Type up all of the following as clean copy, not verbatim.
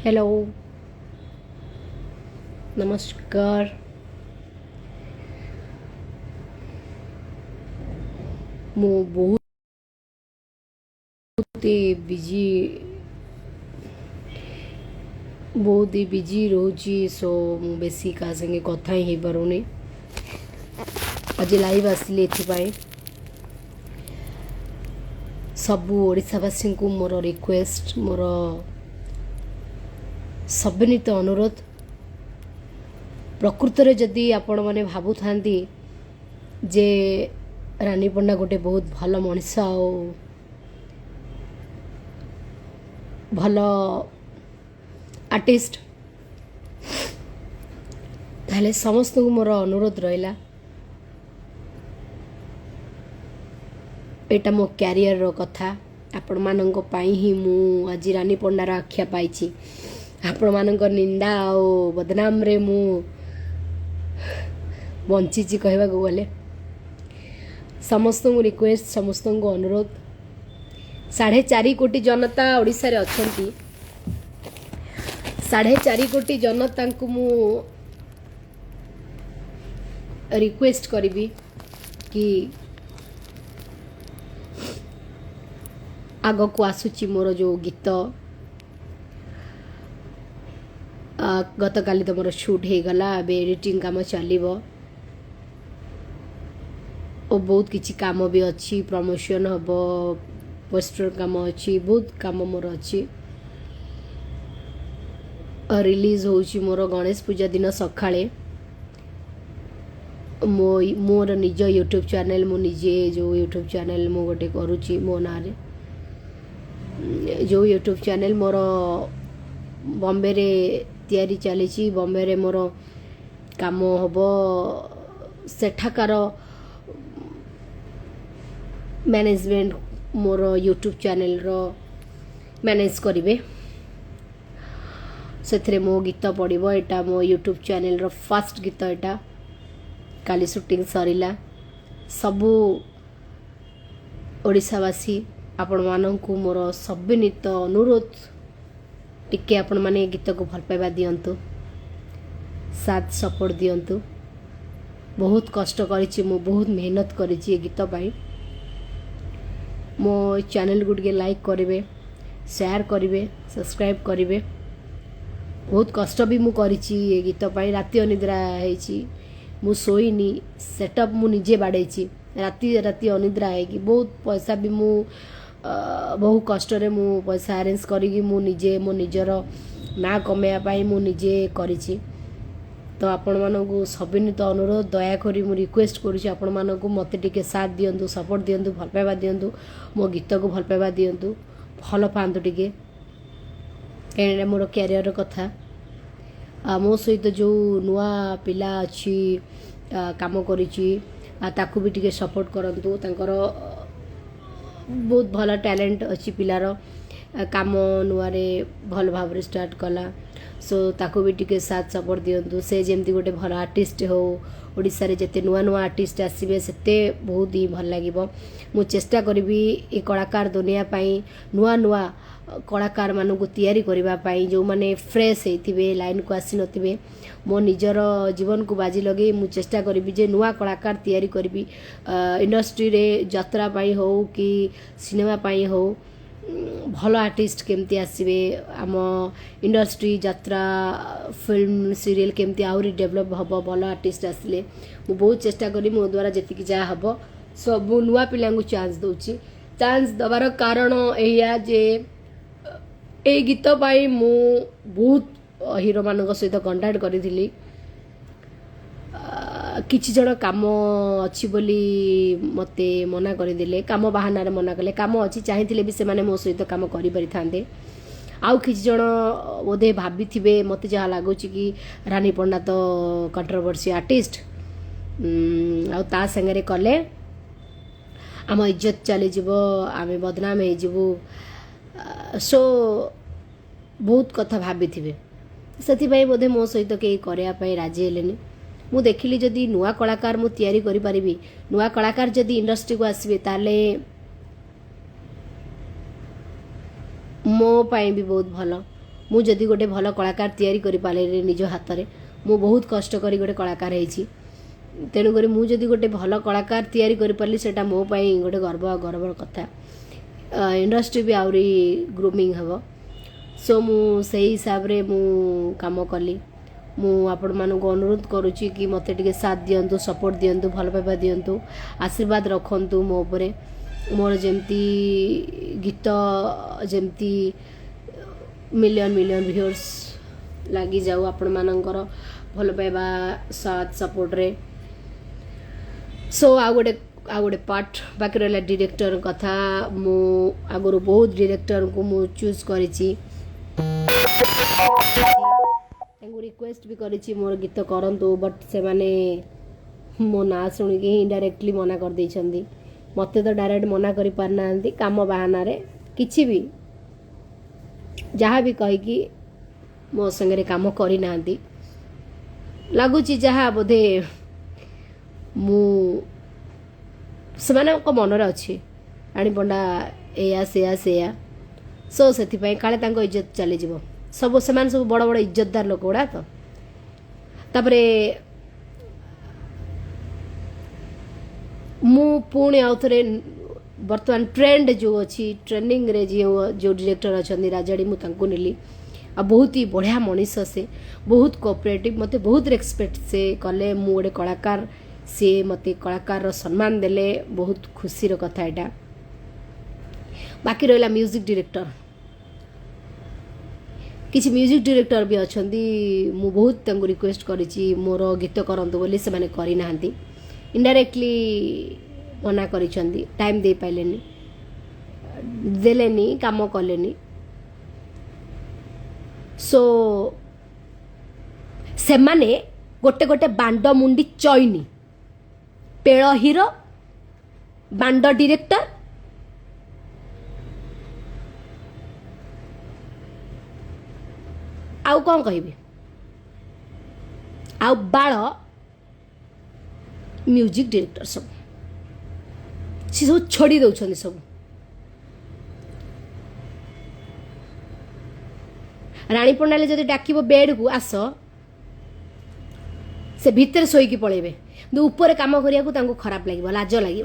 Hello, नमस्कार। ମୁଁ busy ବହୁତ ହି ବିଜି ରହୁଛି। ସୋ ମୁଁ ବେଶୀ କାହା ସାଙ୍ଗେ କଥା ହିଁ ହେଇପାରୁନି। ଆଜି ଲାଇଭ୍ ଆସିଲି ଏଥିପାଇଁ ସବୁ ଓଡ଼ିଶାବାସୀଙ୍କୁ ମୋର ରିକ୍ୱେଷ୍ଟ, ମୋର ସବିନୀତ ଅନୁରୋଧ, ପ୍ରକୃତରେ ଯଦି ଆପଣମାନେ ଭାବୁଥାନ୍ତି ଯେ ରାନୀ ପଣ୍ଡା ଗୋଟେ ବହୁତ ଭଲ ମଣିଷ ଆଉ ଭଲ ଆର୍ଟିଷ୍ଟ, ତାହେଲେ ସମସ୍ତଙ୍କୁ ମୋର ଅନୁରୋଧ ରହିଲା, ଏଇଟା ମୋ କ୍ୟାରିୟରର କଥା। ଆପଣମାନଙ୍କ ପାଇଁ ହିଁ ମୁଁ ଆଜି ରାନୀ ପଣ୍ଡାର ଆଖ୍ୟା ପାଇଛି। ଆପଣମାନଙ୍କ ନିନ୍ଦା ଆଉ ବଦନାମରେ ମୁଁ ବଞ୍ଚିଛି କହିବାକୁ ଗଲେ। ସମସ୍ତଙ୍କୁ ରିକ୍ୱେଷ୍ଟ, ସମସ୍ତଙ୍କୁ ଅନୁରୋଧ, 4.5 କୋଟି ଜନତା ଓଡ଼ିଶାରେ ଅଛନ୍ତି। 4.5 କୋଟି ଜନତାଙ୍କୁ ମୁଁ ରିକ୍ୱେଷ୍ଟ କରିବି କି ଆଗକୁ ଆସୁଛି ମୋର ଯେଉଁ ଗୀତ, ଗତକାଲି ତ ମୋର ସୁଟ୍ ହେଇଗଲା, ଏବେ ଏଡ଼ିଟିଂ କାମ ଚାଲିବ ଓ ବହୁତ କିଛି କାମ ବି ଅଛି, ପ୍ରମୋସନ୍ ହେବ, ପୋଷ୍ଟର କାମ ଅଛି, ବହୁତ କାମ ମୋର ଅଛି। ରିଲିଜ୍ ହେଉଛି ମୋର ଗଣେଶ ପୂଜା ଦିନ ସକାଳେ। ମୋର ନିଜ ୟୁଟ୍ୟୁବ୍ ଚ୍ୟାନେଲ୍, ମୁଁ ନିଜେ ଯେଉଁ ୟୁଟ୍ୟୁବ୍ ଚ୍ୟାନେଲ୍ ମୁଁ ଗୋଟେ କରୁଛି ମୋ ନାଁରେ, ଯେଉଁ ୟୁଟ୍ୟୁବ୍ ଚ୍ୟାନେଲ୍ ମୋର ବମ୍ବେରେ ତିଆରି ଚାଲିଛି। ବମ୍ବେରେ ମୋର କାମ ହେବ, ସେଠାକାର ମ୍ୟାନେଜମେଣ୍ଟ ମୋର ୟୁଟ୍ୟୁବ୍ ଚ୍ୟାନେଲ୍ର ମ୍ୟାନେଜ୍ କରିବେ। ସେଥିରେ ମୋ ଗୀତ ପଡ଼ିବ। ଏଇଟା ମୋ ୟୁଟ୍ୟୁବ୍ ଚ୍ୟାନେଲ୍ର ଫାର୍ଷ୍ଟ ଗୀତ। ଏଇଟା କାଲି ସୁଟିଂ ସରିଲା। ସବୁ ଓଡ଼ିଶାବାସୀ ଆପଣମାନଙ୍କୁ ମୋର ସବିନୀତ ଅନୁରୋଧ, ଟିକେ ଆପଣମାନେ ଏ ଗୀତକୁ ଭଲ ପାଇବା ଦିଅନ୍ତୁ, ସାଥ ସପୋର୍ଟ ଦିଅନ୍ତୁ। ବହୁତ କଷ୍ଟ କରିଛି ମୁଁ, ବହୁତ ମେହନତ କରିଛି ଏ ଗୀତ ପାଇଁ। ମୋ ଚ୍ୟାନେଲ୍କୁ ଟିକେ ଲାଇକ୍ କରିବେ, ସେୟାର କରିବେ, ସବସ୍କ୍ରାଇବ୍ କରିବେ। ବହୁତ କଷ୍ଟ ବି ମୁଁ କରିଛି ଏ ଗୀତ ପାଇଁ। ରାତି ଅନିଦ୍ରା ହେଇଛି, ମୁଁ ଶୋଇନି, ସେଟଅପ୍ ମୁଁ ନିଜେ ବାଡ଼େଇଛି, ରାତି ଅନିଦ୍ରା ହେଇକି। ବହୁତ ପଇସା ବି ମୁଁ ବହୁ କଷ୍ଟରେ ମୁଁ ପଇସା ଆରେଞ୍ଜ କରିକି ମୁଁ ନିଜେ ମୋ ନିଜର ନାଁ କମେଇବା ପାଇଁ ମୁଁ ନିଜେ କରିଛି। ତ ଆପଣମାନଙ୍କୁ ସବିନୀତ ଅନୁରୋଧ, ଦୟାକରି ମୁଁ ରିକ୍ୱେଷ୍ଟ କରୁଛି ଆପଣମାନଙ୍କୁ, ମୋତେ ଟିକେ ସାଥ ଦିଅନ୍ତୁ, ସପୋର୍ଟ ଦିଅନ୍ତୁ, ଭଲ ପାଇବା ଦିଅନ୍ତୁ, ମୋ ଗୀତକୁ ଭଲ ପାଇବା ଦିଅନ୍ତୁ, ଭଲ ପାଆନ୍ତୁ ଟିକେ, ଏଇଟା ମୋର କ୍ୟାରିୟରର କଥା। ମୋ ସହିତ ଯେଉଁ ନୂଆ ପିଲା ଅଛି, କାମ କରିଛି, ତାକୁ ବି ଟିକେ ସପୋର୍ଟ କରନ୍ତୁ। ତାଙ୍କର ବହୁତ ଭଲ ଟ୍ୟାଲେଣ୍ଟ ଅଛି ପିଲାର, କାମ ନୂଆରେ ଭଲ ଭାବରେ ଷ୍ଟାର୍ଟ କଲା। ସୋ ତାକୁ ବି ଟିକେ ସାଥ ସପୋର୍ଟ ଦିଅନ୍ତୁ। ସେ ଯେମିତି ଗୋଟେ ଭଲ ଆର୍ଟିଷ୍ଟ ହେଉ। ଓଡ଼ିଶାରେ ଯେତେ ନୂଆ ନୂଆ ଆର୍ଟିଷ୍ଟ ଆସିବେ ସେତେ ବହୁତ ହିଁ ଭଲ ଲାଗିବ। ମୁଁ ଚେଷ୍ଟା କରିବି ଏ କଳାକାର ଦୁନିଆ ପାଇଁ ନୂଆ ନୂଆ କଳାକାରମାନଙ୍କୁ ତିଆରି କରିବା ପାଇଁ, ଯେଉଁମାନେ ଫ୍ରେଶ୍ ହେଇଥିବେ, ଲାଇନ୍କୁ ଆସିନଥିବେ। ମୋ ନିଜର ଜୀବନକୁ ବାଜି ଲଗାଇ ମୁଁ ଚେଷ୍ଟା କରିବି ଯେ ନୂଆ କଳାକାର ତିଆରି କରିବି। ଇଣ୍ଡଷ୍ଟ୍ରିରେ ଯାତ୍ରା ପାଇଁ ହେଉ କି ସିନେମା ପାଇଁ ହେଉ, ଭଲ ଆର୍ଟିଷ୍ଟ କେମିତି ଆସିବେ, ଆମ ଇଣ୍ଡଷ୍ଟ୍ରି, ଯାତ୍ରା, ଫିଲ୍ମ, ସିରିଏଲ୍ କେମିତି ଆହୁରି ଡେଭଲପ୍ ହେବ ଭଲ ଆର୍ଟିଷ୍ଟ ଆସିଲେ। ମୁଁ ବହୁତ ଚେଷ୍ଟା କରି ମୋ ଦ୍ୱାରା ଯେତିକି ଯାହା ହେବ ସବୁ ନୂଆ ପିଲାଙ୍କୁ ଚାନ୍ସ ଦେଉଛି। ଚାନ୍ସ ଦେବାର କାରଣ ଏଇଆ ଯେ ଏଇ ଗୀତ ପାଇଁ ମୁଁ ବହୁତ ହିରୋମାନଙ୍କ ସହିତ କଣ୍ଟାକ୍ଟ କରିଥିଲି। କିଛି ଜଣ କାମ ଅଛି ବୋଲି ମୋତେ ମନା କରିଦେଲେ, କାମ ବାହାନାରେ ମନା କଲେ। କାମ ଅଛି, ଚାହିଁଥିଲେ ବି ସେମାନେ ମୋ ସହିତ କାମ କରିପାରିଥାନ୍ତେ। ଆଉ କିଛି ଜଣ ବୋଧେ ଭାବିଥିବେ, ମୋତେ ଯାହା ଲାଗୁଛି କି ରାନୀ ପଣ୍ଡା ତ କଣ୍ଟ୍ରୋଭର୍ସି ଆର୍ଟିଷ୍ଟ, ଆଉ ତା ସାଙ୍ଗରେ କଲେ ଆମ ଇଜ୍ଜତ ଚାଲିଯିବ, ଆମେ ବଦନାମ ହେଇଯିବୁ। ସୋ ବହୁତ କଥା ଭାବିଥିବେ, ସେଥିପାଇଁ ବୋଧେ ମୋ ସହିତ କେହି କରିବା ପାଇଁ ରାଜି ହେଲେନି। ମୁଁ ଦେଖିଲି ଯଦି ନୂଆ କଳାକାର ମୁଁ ତିଆରି କରିପାରିବି, ନୂଆ କଳାକାର ଯଦି ଇଣ୍ଡଷ୍ଟ୍ରିକୁ ଆସିବେ, ତାହେଲେ ମୋ ପାଇଁ ବି ବହୁତ ଭଲ। मु जदि गोटे भल कलाकार तैयारी करि पाले निज हाथ रे मु बहुत कष्ट करी गोटे कलाकार हेछि तेणु करी मु जदि गोटे भल कलाकार तैयारी करि पाली सेटा मो पई गोटे गर्व कथा इंडस्ट्री भी आउरी ग्रूमिंग हबो सो मु सही हिसाब रे मु काम कली मु आपण मानक अनुरोध करुच्ची कि मते टिके साथ दियंतु सपोर्ट दियंतु भल पाइबा दियंतु आशीर्वाद रखंतु मो उपरे मोर जेमती गीत जेमती मिलियन मिलियन व्यूअर्स लागी जाऊ आपण मानकर भल पाइबा साथ सपोर्ट रे सो आ गोटे पार्ट बाकी रहा डायरेक्टर कथा मु आगुरी बहुत डायरेक्टर को मु चूज करिछि रिक्वेस्ट भी करिछि मोर गीत करंतु बट से माने मो ना सुनी के इनडायरेक्टली मना कर देछंदी मते तो डायरेक्ट मना करि पारनांती काम बहाना रे किछि भी जहाँ भी कहि कि मो संगे काम करि नांती लागुची जहाँ बोधे मु से मन रे अछि आनी पंडा एया सेया सो से काले तांको इज्जत चली जीवो सब से सब बड़ बड़ इज्जतदार लोक गुड़ा तो तापरे मु पुणी आउ थे बर्तमान ट्रेंड जो अच्छी ट्रेंडिंग रे जो डायरेक्टर अच्छा राजाड़ी मुझे नेली आ बहुत ही बढ़िया मनीष से बहुत कोऑपरेटिव मते बहुत रेस्पेक्ट से कले मु गोटे कलाकार सी मते कलाकार रो सम्मान देले बहुत खुशी रो कथा एटा बाकी रहा म्यूजिक डायरेक्टर किसी म्यूजिक डायरेक्टर भी अच्छा मु बहुत रिक्वेस्ट करी मोर गीत करंतु बोली से माने करी नांती इनडायरेक्टली मना करी टाइम दे पाइलेनी देलेनी काम कलेनी सो से माने गोटे गोटे बांड मुंडी चईनी पेड़ हीरो बांड डायरेक्टर आउ कौन कहबी आउ बाल म्यूजिक डायरेक्टर सब सी सब छोड़ी दौरान सब रानी पंडाले जदि डाक बेड को आस से भितर शोईकी पलैबे ऊपर काम करने को खराब लगे लाज लगे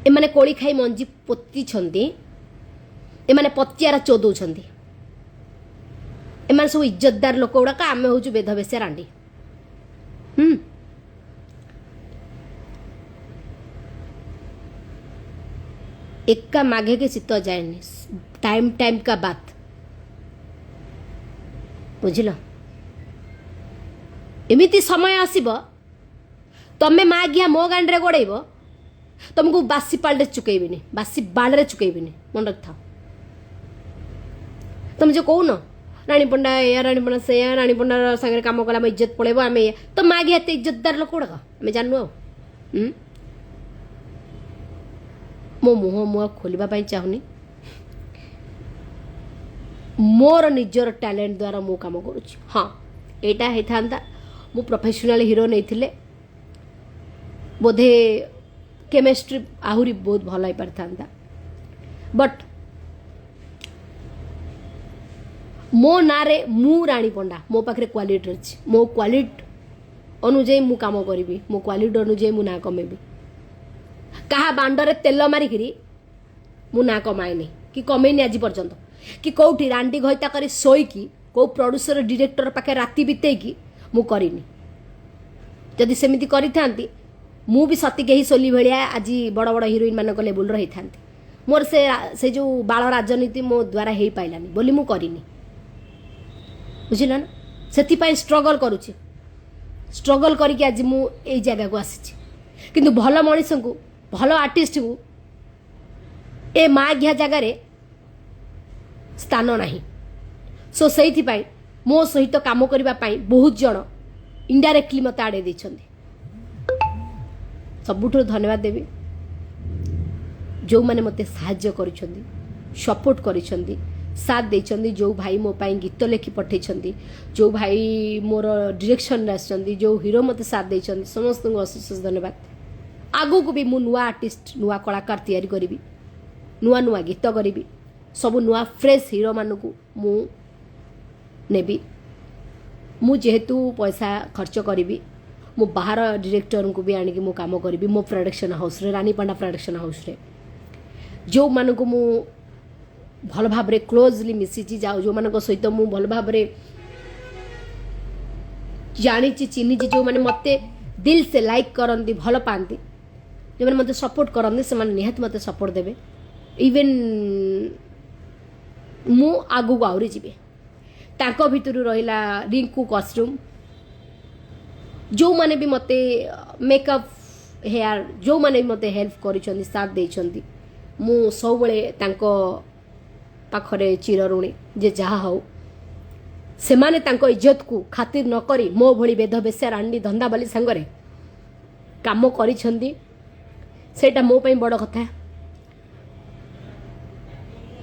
एमाने कोली खाई मंजी पोती एमाने पतियारा चोदौछंती एमाने सब इज्जतदार लोक गुड़ाक आम हूँ बेधबेसिया रांडी एका माघे के चित्त जाएनी टाइम टाइम का बात बुझिल एमिति समय आसीबो तमे मागिया मो गांडे गोड़ेब तुमको बासी पाल्टे चुकेबी बासी बाड़े चुकेबी मन रख था तुम जो कौन रानी पंडा या रानी पंडा से रानी पंडा सागर काम कला इज्जत पड़ेब आम तो मागे एत इज्जतदार लोक गुड़ाक आम जानू मो मुह मुआ खोलने चाहूनी मोर निजर टैलेंट द्वारा मो काम करुच्ची हाँ एटा होता मु प्रोफेशनल हीरो नहीं बोधे केमिस्ट्री आहुरी बहुत भल पार था बट मो नारे मु रानी पंडा मो पाखे क्वालिटी अच्छी मो क्वालिटी अनुजाई मु काम करी मो क्वालिटी अनुजाई मु ना कमेबी कहा बांडरे तेल मारिकी मु ना कमाएनी कि कमेनी आज पर्यंत कि कौटी रांडी घईता करी शोईकी कौ प्रोड्यूसर डायरेक्टर पाखे राति बितेकी मु करिनी जदि सेमिति करी थांती मु भी सती के ही सोली भलिया आज बड़ बड़ हिरोइन मानक लेवल रही था मोर से जो बाल राजनीति मो द्वारा हो पाइलानी बोली मु करिनी बुझिल ना से स्ट्रगल करुच्ची स्ट्रगल करके आज मु ए जगह को आसी किंतु भल मनीष को भल आर्टिस्ट को ए माँ घिया जगार स्थान नहीं सो से मो सहित काम करने बहुत जन इनडायरेक्टली मत आड़े देछंदी सबुठ धन्यवाद देवी जो मैंने मत साहाय्य करिसेंदी सपोर्ट करिसेंदी साथ देइछंदी जो भाई मो पाई गीत लेखि पठेइछंदी जो भाई मोर डायरेक्शन आछंदी जो हीरो मत साथ देइछंदी समस्त को अशेष धन्यवाद आगु को भी मु नुआ आर्टिस्ट नुआ कलाकार तैयारी करी नुआ नुआ गीत करी सब नुआ फ्रेश हीरो मान को मु नेबी मु जेहेतु पैसा खर्च करी मु बाहर डायरेक्टर को भी आनिक मु काम करी मो प्रोडक्शन हाउस रे रानी पांडा प्रोडक्शन हाउस रे जो मान को मु भल भाव रे क्लोजली मिसी जो मान सहित मु भल भाव रे जानी चिन्ही जो मैंने मते दिल से लाइक करती भल पाती जो मैंने मते सपोर्ट करते से निहाती मते सपोर्ट देवे इवेन मु आगु आहरी जी ताको भितर रहिला रिंकू कॉस्ट्यूम जो माने भी मते मेकअप हेयर जो माने भी मते हेल्प करिसंदी साथ देइसंदी मु सब बेले तांको पाखरे चिर ऋणी जे जहा हो से माने तांको इज्जत को खातिर न करी मो भली बेद बेस्या रांडी धंदा बाली संगरे काम करिसंदी सेटा मो पई बड़ कथा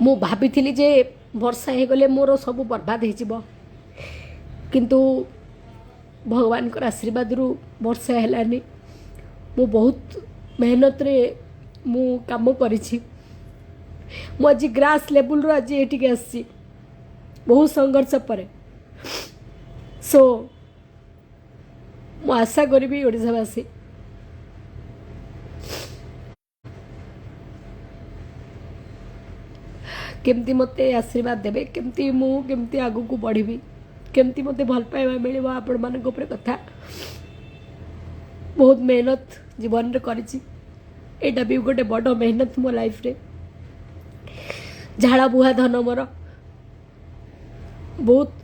मु भाबिथिली जे वर्षा हे गले मोर सब बर्बाद हे जिवो किंतु भगवान को आशीर्वाद रु वर्षा हेलानी मु बहुत मेहनत रे मु काम करिछि मु आज ग्रास लेवल रो आज एटिके आसी बहुत संघर्ष पर सो मु आशा करी ओडिशावासी केमती मते आशीर्वाद देवे केमती मु केमती आगु को बढ़ी केमती मते भल पाइबा मिलिबो आपण मानक ऊपर कथा बहुत मेहनत जीवन रे करिछि एटा भी गोटे बड़ मेहनत मो लाइफ रे झाड़ा बुहा धन मोर बहुत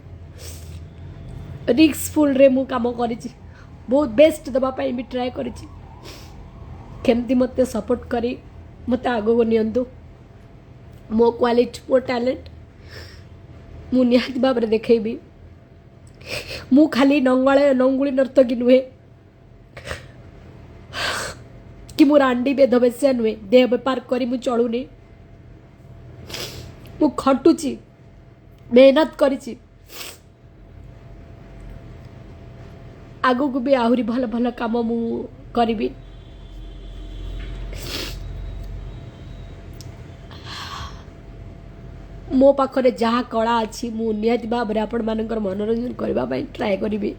रिस्कफुल रे मु काम करिछि बहुत बेस्ट दबा पाई भी ट्राई करिछि केमती मते सपोर्ट करी मते आगो को नियंतु मो क्वालिटी मो टैलेंट मु निहाती भाव में देखी मु खाली नंगुली नर्तकी नुहे कि मु रांडी बेधबेस्या नुहे देह बेपार करी मु चलुनी मु खटुची मेहनत करिची आगु को भी आहुरी भल भल काम मु करिबी मो पाखरे जहाँ कला अच्छी मु निहाती भाव में आपण मानकर मनोरंजन करने ट्राए करी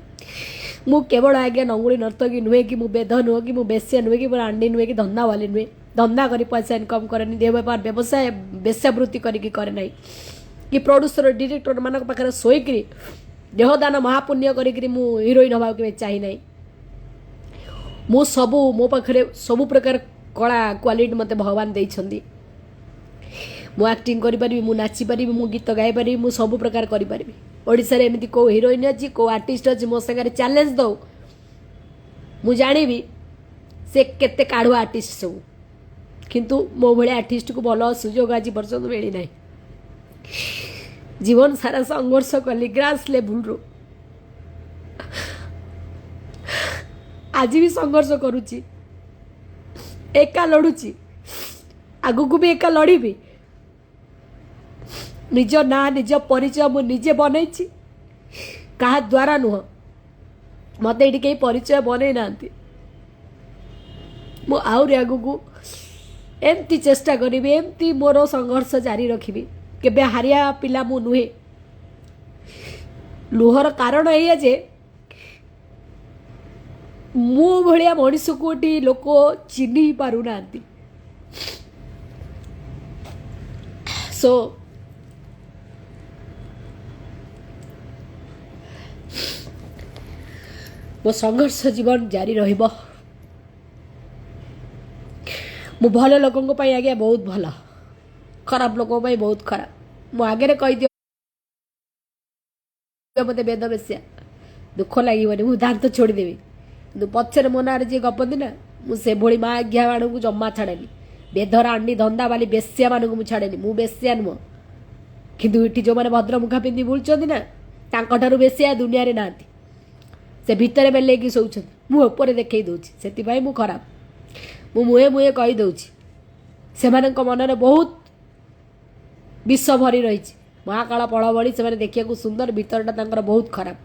मु केवल आज्ञा नंगुली नर्तकी नुहे कि मु बेद नुह कि मु बेस्या नुहे कि मु रांडी नुहे कि धंदा वाली नुहे धंदा करी पैसा इनकम करे देह बेपार व्यवसाय बेश्यावृत्ति करी करे ना कि प्रोड्यूसर डायरेक्टर मान पाखे शोकरी देहदान महापुण्य करी मु हिरोइन हवा के चाही ना मु सबू मो पाखे सबू प्रकार कला क्वालिटी मते भगवान देइछंदी मु एक्टिंग करि परिबी मु नाची परिबी मु गीत गाई परिबी मु सब प्रकार करि परिबी ओडिसा रे एमिति को हीरोइन अछि को आर्टिस्ट अछि मो संगे चैलेंज दो मु जानिबी से केते काढु आर्टिस्ट सब किंतु मो भले आर्टिस्ट को भलो सुजोग आज पर्यंत मिली नाही जीवन सारा संघर्ष कली ग्रास लेवल रो आज भी संघर्ष करूची एका लड़ुची आगु को भी एका लड़ीबी निज ना निज परिचय मु निजे बनई क्या द्वारा नुह मत ये कहीं परिचय बनई ना मु आउरी आगु को एमती चेष्टा करी एमती मोर संघर्ष जारी रखी केबे हारिया पिला मु नुहे लुहर कारण ये जे मु भलिया मनीष को लोक चिन्ह पारु ना सो मो संघर्ष जीवन जारी रहिबो मु भल लोकों पाई आगे बहुत भल खराब लोकों पाई बहुत खराब मु आगे कही दियो मते बेद बेस्या दुख लगे मु दांत छोड़देवी कि पचर मो ना जी गपती ना मुझे भोली माँ आज्ञा मान को जमा छाड़ेनी बेधर आंडी धंदा बाली बेस्या मान को छाड़ेनी मु बेस्या नुह किंतु ये जो मैंने भद्र मुखा पिंधि बुलुंट ना तांकठारु बेस्या दुनिया रे नांती से भितर बेलेकी शोचन मु ऊपर देखई दउछि सेति मु खराब मु मुहे मुहे कही दउछि से मनरे बहुत विष भरी रही महाकाल पड़ भली से देखा सुंदर भीतरटा बहुत खराब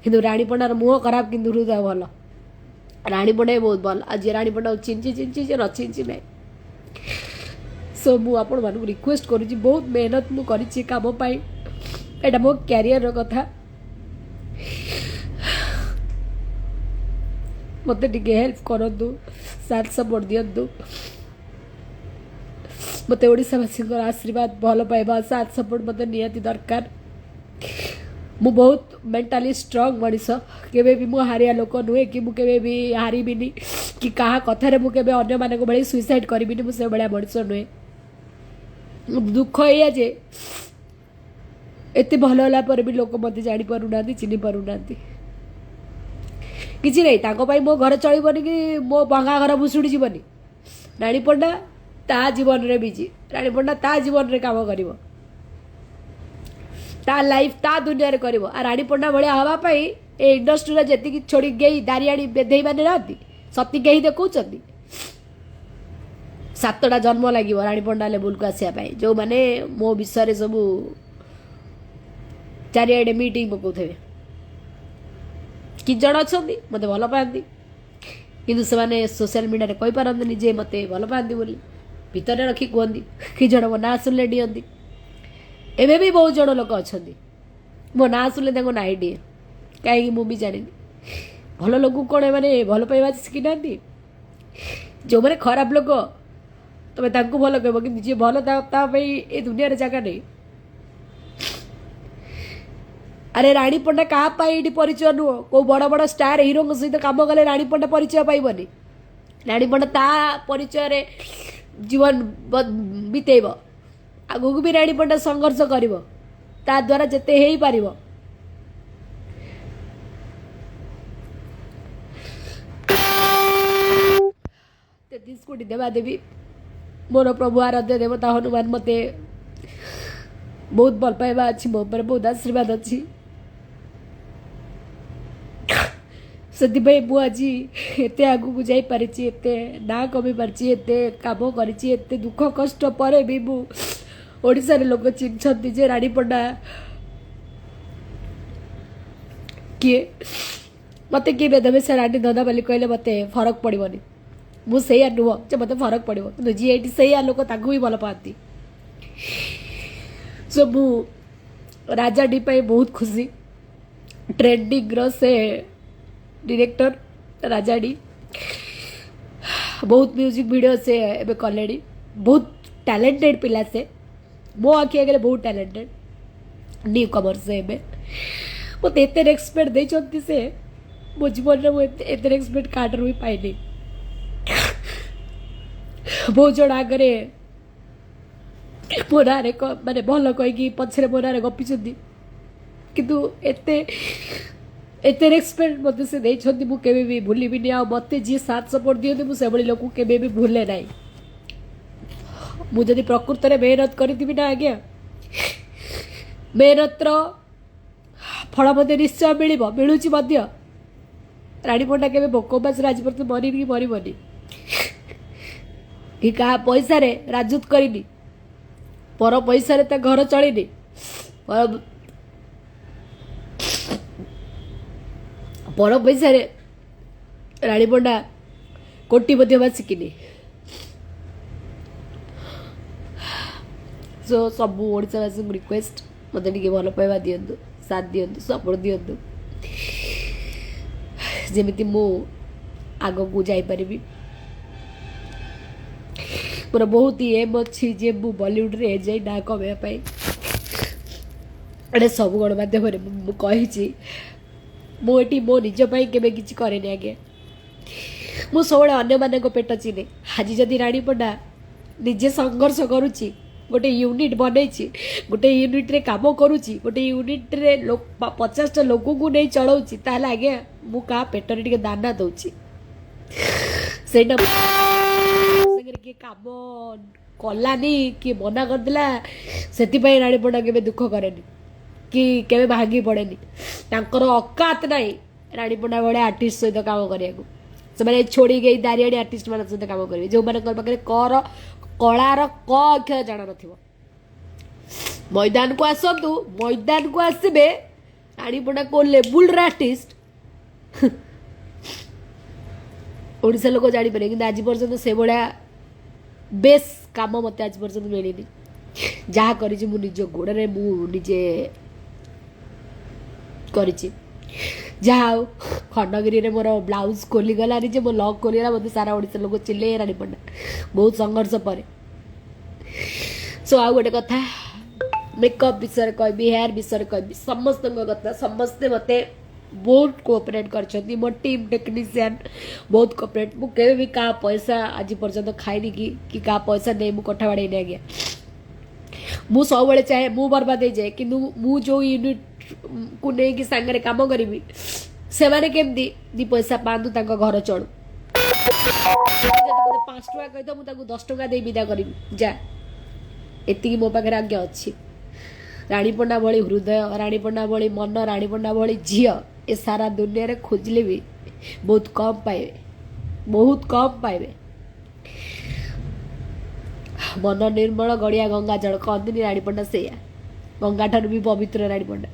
किंतु राणीपणार मुह खराब किंतु हृदय भल राणी पंडा बहुत भल आज राणी पंडा चिंची चिंची न चिंची ना सो मु आपण मानक रिक्वेस्ट करुच्ची बहुत मेहनत मु करिछि काम पाई एटा मो कैरियर कथा मत हेल्प करतु साथ सपोर्ट दिंतु मत ओडावासी आशीर्वाद भल पाइबा साथ सपोर्ट मत निहाती दरकार मु बहुत मेंटली स्ट्रांग मनीष केबे भी मु हारिया लोक नुहे कि मु केबे भी हारिबिनी कि कहा कथार मु केबे अन्य मानक भली सुइसाइड करिबिनी मु से भलिया मनीष नुहे दुख या जे एते भल होला पर भी लोक मते जानि पारु नांती चिनि पारु नांती किछि नै ताको पाई मो घर चलिबनी कि मो भंगा घर भुसुडी जीवनी राणी पंडा ता जीवन रे बिजी राणी पंडा ता जीवन रे काम करिवो ता लाइफ ता दुनिया रे करिवो आ राणी पंडा भलिया हवा पाई ए इंडस्ट्री रे जेति कि छोड़ी गई दारियाणी बेधई माने रहती सती गई देखौचंदी सातटा जन्म लगे राणी पंडा लेवल को आसापी जो मैंने मो विषय सब चारिड़े मीटिंग पकाउे कि जन अच्छा मत भल पाती कि सोशल मीडिया कही पारती जे मत भल पाती बोली भितर रखी कहती कि जन मो ना शुणिले डियंती एवं भी बहुत जन लोक अच्छा मो ना शुणिले ना डिए कहीं मुझे जानी भल लोक कौन मैंने भल पाइबा शिखी ना जो मैंने खराब लोक तुम्हें तांको भल कह कि जी भल ए दुनिया रे जगह नहीं अरे राणी पंडा क्या परिचय नुह को बड़ बड़ स्टार हीरो सहित कम कले राणी पंडा परिचय पाइबनी राणी पंडा ता परिचय रे जीवन बीतेब आगू भी राणी पंडा संघर्ष कर द्वारा जिते हो पार 33 कोटी देवादेवी मोर प्रभु आराध्य देवता हनुमान मते बहुत भल पाइबा अच्छी मो पर बहुत आशीर्वाद अच्छी से मुझे एत आगू जा पारी एत ना कमी पारी एत कम कर दुख कष्ट पर भी मुशार लोक चिन्हती जे राणी पंडा किए मत किए बेदमेश राणी धंदा बाली कहले मत फरक पड़ोनी मुझे नुह जो मत फरक पड़ो कि जी ये से लोक भी भल पाती सो मु राजा डी पाई बहुत खुशी ट्रेंडिंग रो से डायरेक्टर राजा डी बहुत म्यूजिक वीडियो से एबे कले बहुत टैलेंटेड पिला से मो आखि आगे बहुत टैलेंटेड न्यू कमर से एबे मत एत रेस्पेक्ट देते से मो जीवन में एत रेस्पेक्ट कार्ड भी पाइनि बहुत जन आगे मो ना माने भल कहीकि पछरे मो ना गपी कितु एत रेस्पेक्ट मत से देते मुझे भी भूलि आ मत जी साथ सपोर्ट दिखती मुझे लोक केवे भी भूले ना मुझे प्रकृत में मेहनत करी ना आज्ञा मेहनतर फल मत निश्चय मिलूँ राणी पंडा के भोकमास आज पर मरी कि मरबनी कि क्या पैसा रे राजूत करनी पर पैसा रे घर चलनी पर पैसा रे राणी पंडा कोटिपति हवा शिखिनी सो सब ओडावासी रिक्वेस्ट मत भल पाइबा दिंतु साथ दिंतु सपोर्ट दिंतु जमी मु आग को जापरि मोर बहुत ही एम अच्छी जे मु बॉलीवुड रे जाए ना कमाई एटे सब गणमाध्यम कही मुझे मो निजपाई केवे किसी करेनि आगे मु सब अन्य मान पेट चिने आज जदि राणी पंडा निजे संघर्ष करुच्ची गोटे यूनिट बनई गोटे यूनिट रे काम करुच्ची गोटे यूनिट रे 50टा लोक को नहीं चलाऊँगी ताल आगे मु का पेटर टे दाना दौची से किए काम कलानी कि मना करदेला से राणी पंडा के दुख करेनि कि केवे भांगी पड़ेनि तांकर औकात नहीं राणी पंडा भाई आर्टिस्ट सहित काम करने से छोड़ी गई दारियाणी आर्टिस्ट मान सहित काम करेंगे जो पाखे कर कलार क अक्षर जान न मैदान को आसतु मैदान को आसबे राणी पंडा को लेवल आर्टिस्ट ओडिशा लोक जापर कि आज पर्यटन से भाया बेस कम मत आज पर्यटन मिलनी जहाँ कर निज गोड़े मुझे कर जहाँ खंडगिरी मोर ब्लाउज खोलीगलानी जे मो लक खोलीगला मत सारा ओडिशा लोक चिल्ले रानी पंडा बहुत संघर्ष पर सो आउ गोटे कथा मेकअप विषय कहबी हेयर विषय कहबी समस्त कथा समस्ते मत बहुत कोऑपरेट कर मो टीम टेक्नीशियन बहुत कोऑपरेट मुझे भी क्या पैसा आज पर्यटन खाइनी कि क्या पैसा नहीं मुझे कठा बाड़े आज्ञा मु सब चाहे मु बर्बाद हो जाए कि मु जो यूनिट को लेकिन सांगे कम करी से केमती दी पैसा पातु घर चलू मत 5 टका कही तो मुझे 10 टका दे विदा करी जा एति मो पाखे आज्ञा अच्छी रानी पंडा भली हृदय रानी पंडा भली मन रानी पंडा भली झील ए सारा दुनिया रे खोजले भी बहुत कम पाइबे मन निर्मल गड़िया गंगा जल कहती रानी पंडा से गंगा ठार भी पवित्र रानी पंडा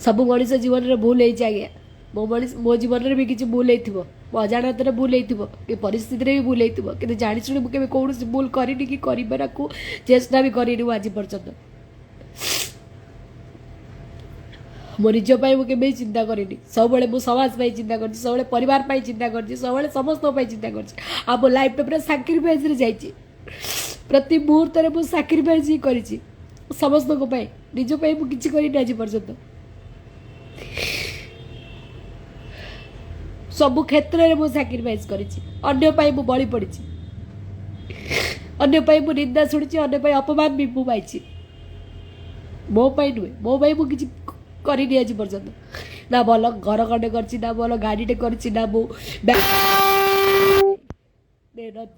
सब मनीष जीवन में भूल हो आज्ञा मो जीवन में भी किसी भूल हो अजाणत भूल हो परिस्थिति भी भूल हो कि जानी शुणी मुझे कौन भूल करनी कि कर चेष्टा भी करनी आज पर्यटन मो निज मुझे चिंता करनी सब मुझे समाज चिंता कर सब परिवार चिंता कर सब समस्त चिंता कर मो लाइफ पूरा साक्रिफाइस जाइए प्रति मुहूर्त में मुझे साक्रिफाइस ही कर समस्त निज किसी करनी आज पर्यटन सबु क्षेत्र में मुझे साक्रिफाइस कर बलि पड़ी अन्य मु निंदा शुणी अन्य अपमान भी मुझे मो नुहे मो मुझे करनी आज पर्यटन ना भल घर खंडे कर भल गाड़ीटे कर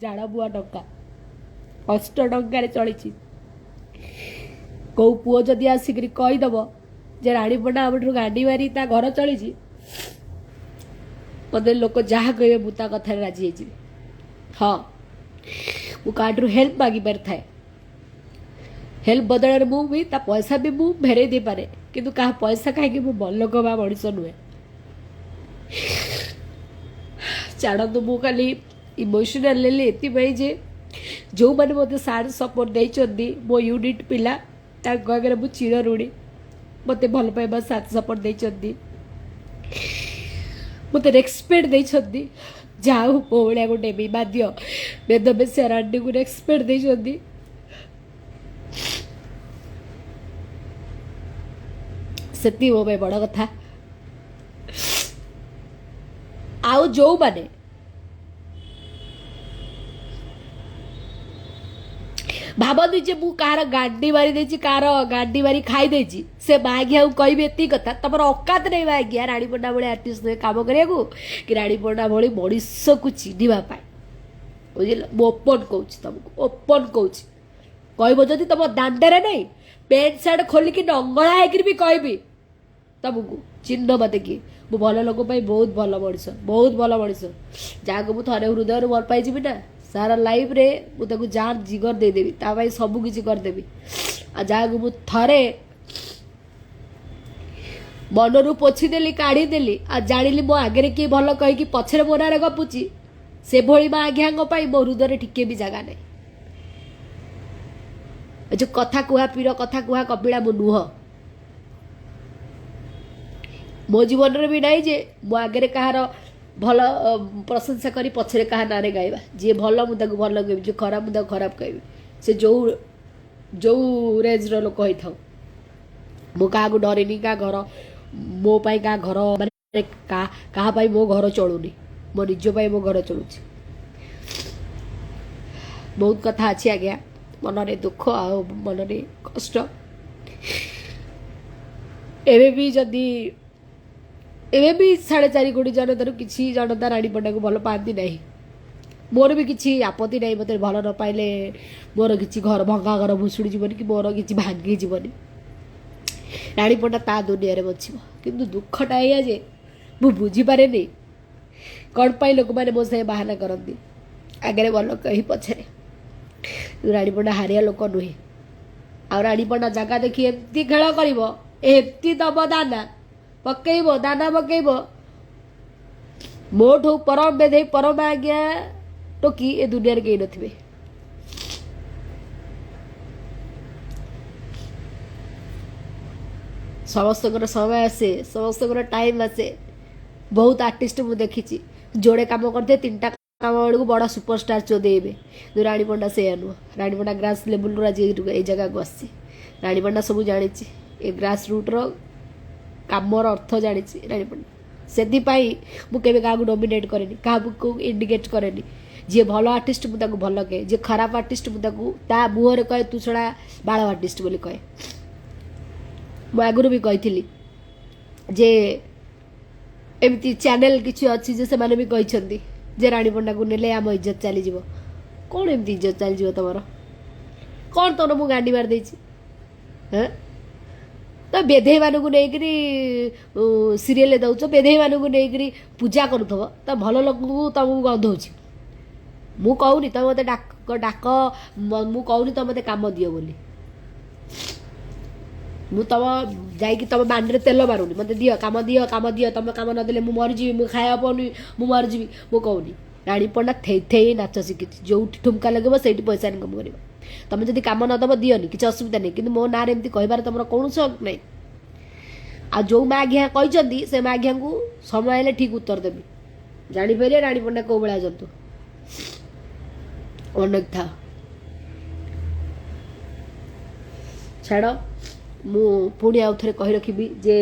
झाड़ बुआ टंका 8 टंकार चली कौ पुओ जदि आसिक कहीदेव जे रानी पंडा आम गांडी मारी ता घर चली मत लोक जहाँ कहे मुझे कथा राजी हो हाँ मुझे हेल्प मागी पार थाए हेल्प बदल मुझे पैसा भी मुझे फेरे दे पारे किंतु क्या पैसा कहीं मु बल लोक बा मनीष नुहे छाड़ू मु खाली इमोशनाल ये जे जो मैंने मत साथ सपोर्ट देती मो यूनिट पिला आगे मुझे चिर ऋणी मत भल पाइबा साथ सपोर्ट देती मत रेस्पेक्ट देती जहाँ मो भाया गोटे विवाद्य वेदव्यास रानी को रेस्पेक्ट देती से मो बड़ कथा आउ जो माने भावती जे मु कार गांडी मारी देछि कार गांडी मारी खाई देछि से मागिया कहबी एति कथा तमर औकात नहीं मागिया रानी पंडा भली आर्टिस्ट काम करिया कि रानी पंडा भली मनीष को चिन्हवा पाए बुझल ओपन कहूँ तुमको ओपन कहूँ कहब जदि तुम दांडे नहीं पैंट सार्ट खोलिकी नंगला होकर भी कहबी तुमको चिन्ह मत किए मु भल लोक बहुत भल मनीष जहाँ को मुझे थे हृदय भल पाई ना सारा लाइफ रे मुझे जान जिगर देदेवी तापाई सबू किसी करदेवी आ जहाँ को थे मनरू पोछीदेली काढ़ीदेली आ जाणी मो आगे किए भल कहीकि पछरे मो ना गपुची से भली माँ आज्ञा मो हृदय टिके भी जगह नहीं जो कथा कुहा पीर कथा कुहा कपिला मो नुह मो जीवन रे भी नहीं जे मो आगे कहार भल प्रशंसा करी पछरे कहा नारे गाइबा जी भल मुझे भल कहबी जो खराब मुझे खराब कहबी से जो रेंज लोक होता मु क्या डरनी क्या घर मो पाई क्या घर माने क्या मो घर चलुनी मो निज मो घर चलुची बहुत कथा अच्छी आज्ञा मनरे दुख आ मनरे कष्ट एवं भी जदि एवं भी 4.5 कोटी जनतार किसी जनता रानी पंडा को भल पाती ना मोर भी किसी आपत्ति ना मत भल न पाइले मोर किसी घर भंगा घर भुशुड़ी जीवन कि मोर किसी भांगी जीवन रानी पंडा ता दुनिया रे बचिब किंतु दुखटा या जे मु बुझी पारे नहीं कौन पाई लोक मैंने मो से बाहाना करती आगे भल कही पछरे रानी पंडा हारिया लोक नुहे आ रानी पंडा जगह देखी एमती खेल कर दम दाना पकईब दाना पकईब मोठू परम बेधे परम आज्ञा टोकी ए दुनिया रे केही नथिबे। समस्त समय आसे, समस्त टाइम आसे। बहुत आर्टिस्ट मु देखी जोड़े कम करते 3टा काम बेलू बड़ा सुपरस्टार चोदेबे। राणी पंडा से नुह, राणी पंडा ग्रास लेवल आज ए जगह को आसी। राणी पंडा सब जानी ए ग्रास रूट रो कामर अर्थ जानी राणी पंडा। से मुझे क्या नोमिनेट कैनि क्या इंडिकेट कैनि जी भल आर्टिस्ट मुझे भल कहे, जी खराब आर्टिस्ट मुझे मुहर कहे तू छड़ा बाल आर्टिस्ट बोली कहे। मु आगुरी भी कही जे एमती चैनल किसी अच्छी जे से माने भी कहते जे राणी पंडा को नेले आम इज्जत चली जीवो। कौन एमती इज्जत चली जीवो तुमर? कौन तुम मु गांडी मार देछि? हाँ तो बेधे मानक नहीं सीरियल दौच, बेधे मानक नहीं पूजा करूथब तो भल लोक तुमको गंधौछि। मु कहूनी तुम मत डाक डाक, मु कहूनी तुम मत काम दियो बोली। मु तुम जाइए तुम बांडे तेल मारूनी मत दियो काम दियो काम दियो, तुम काम नदेले मु मरीजी, मु खाया पाऊनी मु मरीजी। मु कहूनी राणी पंडा थे थे नाच शिखी जो ठुमका लगे से पैसा इनकम कर। तुम जब कम नदब दियोनी किसी असुविधा नहीं, कि मो ना एमती कह तुम कौन हक नहीं। आ जो माघिया कहते से माघिया को समय हेल्ले ठीक उत्तर देवी जापर राणी पंडा कौ भाया जंतु अनेक था। छाड़ मु पुणी आउ थे कही रखी जे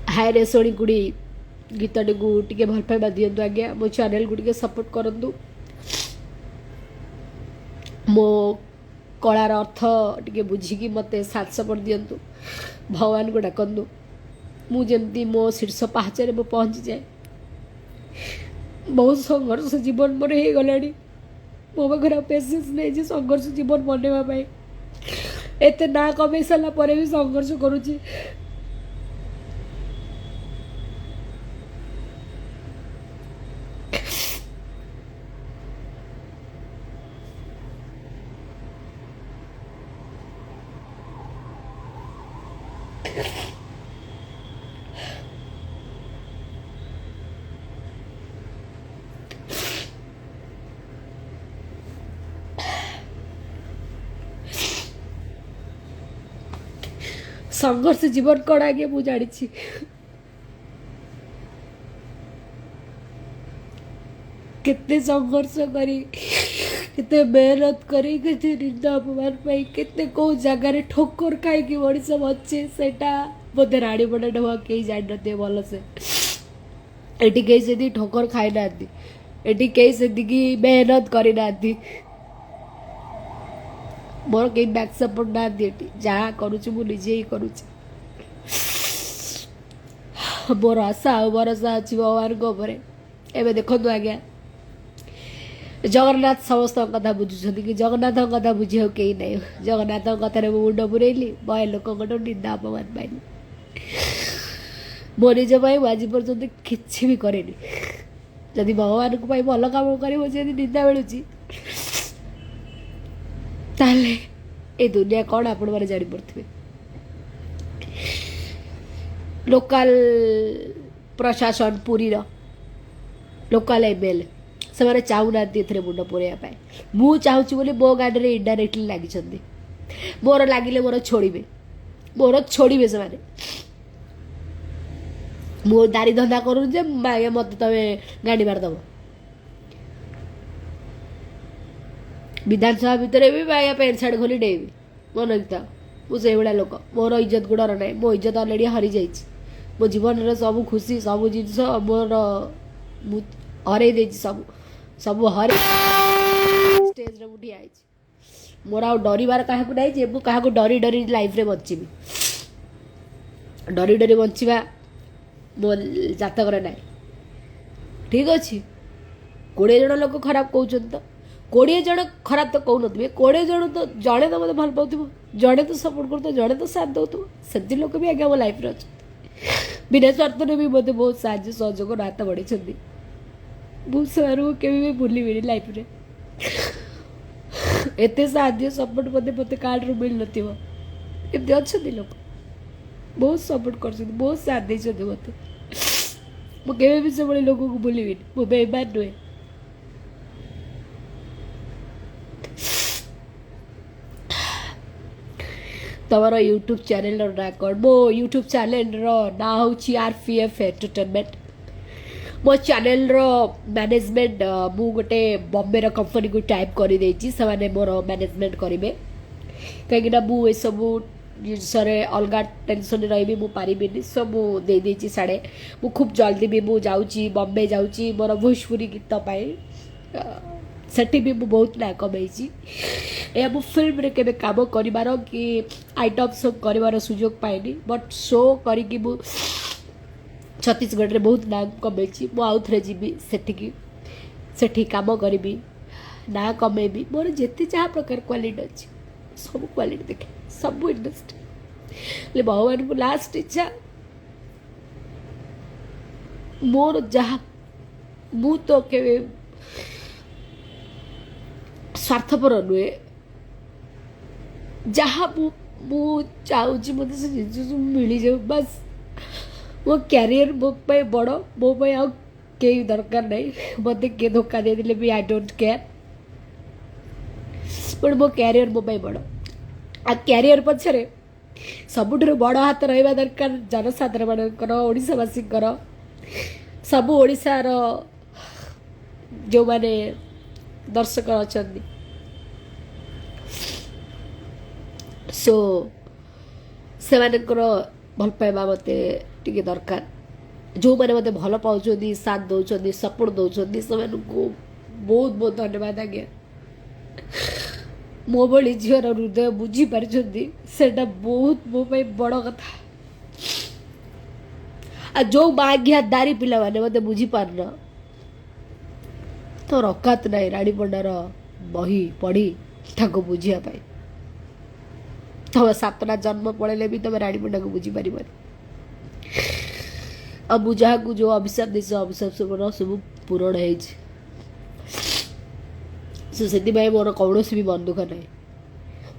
हाय रे सोनी गुड़ी गीतटी को टे भल पाइबा दिंतु आज्ञा। मो चैनल को टे सपोर्ट करूँ। मो कलार अर्थ टे बुझिकी मत साथ सपोर्ट दिंतु। भगवान को डाकतु मुझे मो शीर्ष पहाचे मु पहुँची जाए। बहुत संघर्ष जीवन मोर हो गला। मो पाखे पेसेंस नहीं संघर्ष जीवन बनवाई। एत ना कमे सारापर भी संघर्ष करुच्ची। संघर्ष जीवन कौन आगे मुझे जानी केते संघर्ष करी केते मेहनत करी केते निंदा अपमान पाई केते को जगार ठोकर खाई मनीष बचे सेटा बोधे राणी पंडा ढवा कहीं जान नथे भल से। एटी कहीं से ठोकर खाई ना, एटी कहीं से मेहनत करी ना। मोर कहीं बैक सपोर्ट ना जहाँ करुच्ची मु निजे ही करुच्ची। मोर आशा आ भरोसा अच्छी भगवान एवं देखु आज्ञा जगन्नाथ समस्त कथा बुझुं कि जगन्नाथ कथा बुझे कहीं नहीं। जगन्नाथ कथार मुंड बुरेली बहे लोक निंदा अपमान पाइली। मो निज आज पर्यटन किसी भी करे जदि भगवान को भल कम कर निंदा मिलूँ ताले ए दुनिया कौन आपण मैंने जापे। लोकल प्रशासन पुरी लोकल एमएलए से चाहूना मुंड पुरैया मु चाहूँ बोली मो गाड़ी में इनडायरेक्टली लगी मोर लगिले मोर छोड़े से मो दारी धंदा करूँ मत तमें गाड़ी मारदब। विधानसभा भितर भी आज्ञा पैंट सार्ट खोली डेबी मन था मुझे भाया लोक मोर इज्जत को डर ना। मो इज्जत अलरेडी हरी जा मो जीवन सब खुशी सब जिनस मोर हर सब सब हर स्टेज रे मुठी आई मोर आ डरबार क्या नहीं मुझे क्या डरी डरी लाइफ रे बची डरी डरी बचा मो जातक ना। ठीक अच्छे 20 जन लोक खराब कहते तो 20 जन खराब तो कहून 20 जन तो जड़े तो मतलब भल पाव जड़े तो सपोर्ट कर जड़े तो साथ दौ से लोक भी आगे मो लाइफ अच्छा बिना स्वार्थ भी मत बहुत साहय सहयोग हाथ बढ़ी बहुत सारू के भूल लाइफ रे एत साहय सपोर्ट मत मत कार्ड रू मिल न एमती अच्छा लोक बहुत सपोर्ट कर बहुत साथ दे मत मुझे भी सब लोक को भूलि मो बेईमान नुहे तमर यूट्यूब चैनल ना कौन मो यूट्यूब चैनल ना हूँ RPF एंटरटेनमेंट मो चैनल मैनेजमेंट मु गोटे बॉम्बे कंपनी को टाइप कर देने मोर मैनेजमेंट करेंगे कहीं मु सब जिनसे अलग टेंशन रही मु पारिनी सब दे साढ़े मु खूब जल्दी भी मु जाऊँगी बॉम्बे जाऊँगी मोर भोजपुरी गीत सेठी भी मु बहुत ना कमाई या मु फिल्म रे केबे काम करिवार कि आइटम शो करिवार सुजोग पाइनी बट शो करिकी मु छत्तीसगढ़ रे बहुत ना कमाई मु आउ थे जीवी सेठी काम करी ना कमेबी मोर जिते जहाँ प्रकार क्वालिटी अच्छी सब क्वालिटी देखे सब इंडस्ट्री भगवान को लास्ट इच्छा मोर जहाँ मु तो के स्वार्थपर नुहे जहाँ चाहूँ मत से जिन मिल जाऊ बस मो क्यारियर मो बड़ मो कई दरकार नहीं मत किए धोखा दे दिले भी आई डोंट केयर बट मो क्यारियर मो बड़ आ क्यारियर पछरे सबुठ बड़ हाथ रहा दरकार जनसाधारण मानकर ओडिशावासींकर सब ओडिशार जो माने दर्शक अच्छा सो से भल पाइबा मत टे दरकार जो मैंने मत भल पाँच साथ दौरान सपोर्ट दौरान से बहुत बहुत धन्यवाद आज्ञा मो भली झीवर हृदय बुझी पार्टी से बहुत मो बड़ कथा आ जो बागिया दारी पिला माने मत बुझी पारन तो रकात नहीं राणी पंडार बही पढ़ी ताको बुझापी तुम सातटा जन्म पड़े भी तुम राणी पंडा को बुझी पार अब जहाँ को जो अभिशाप देश अभिशाप सब पूरण से मोर कौन भी मन दुख ना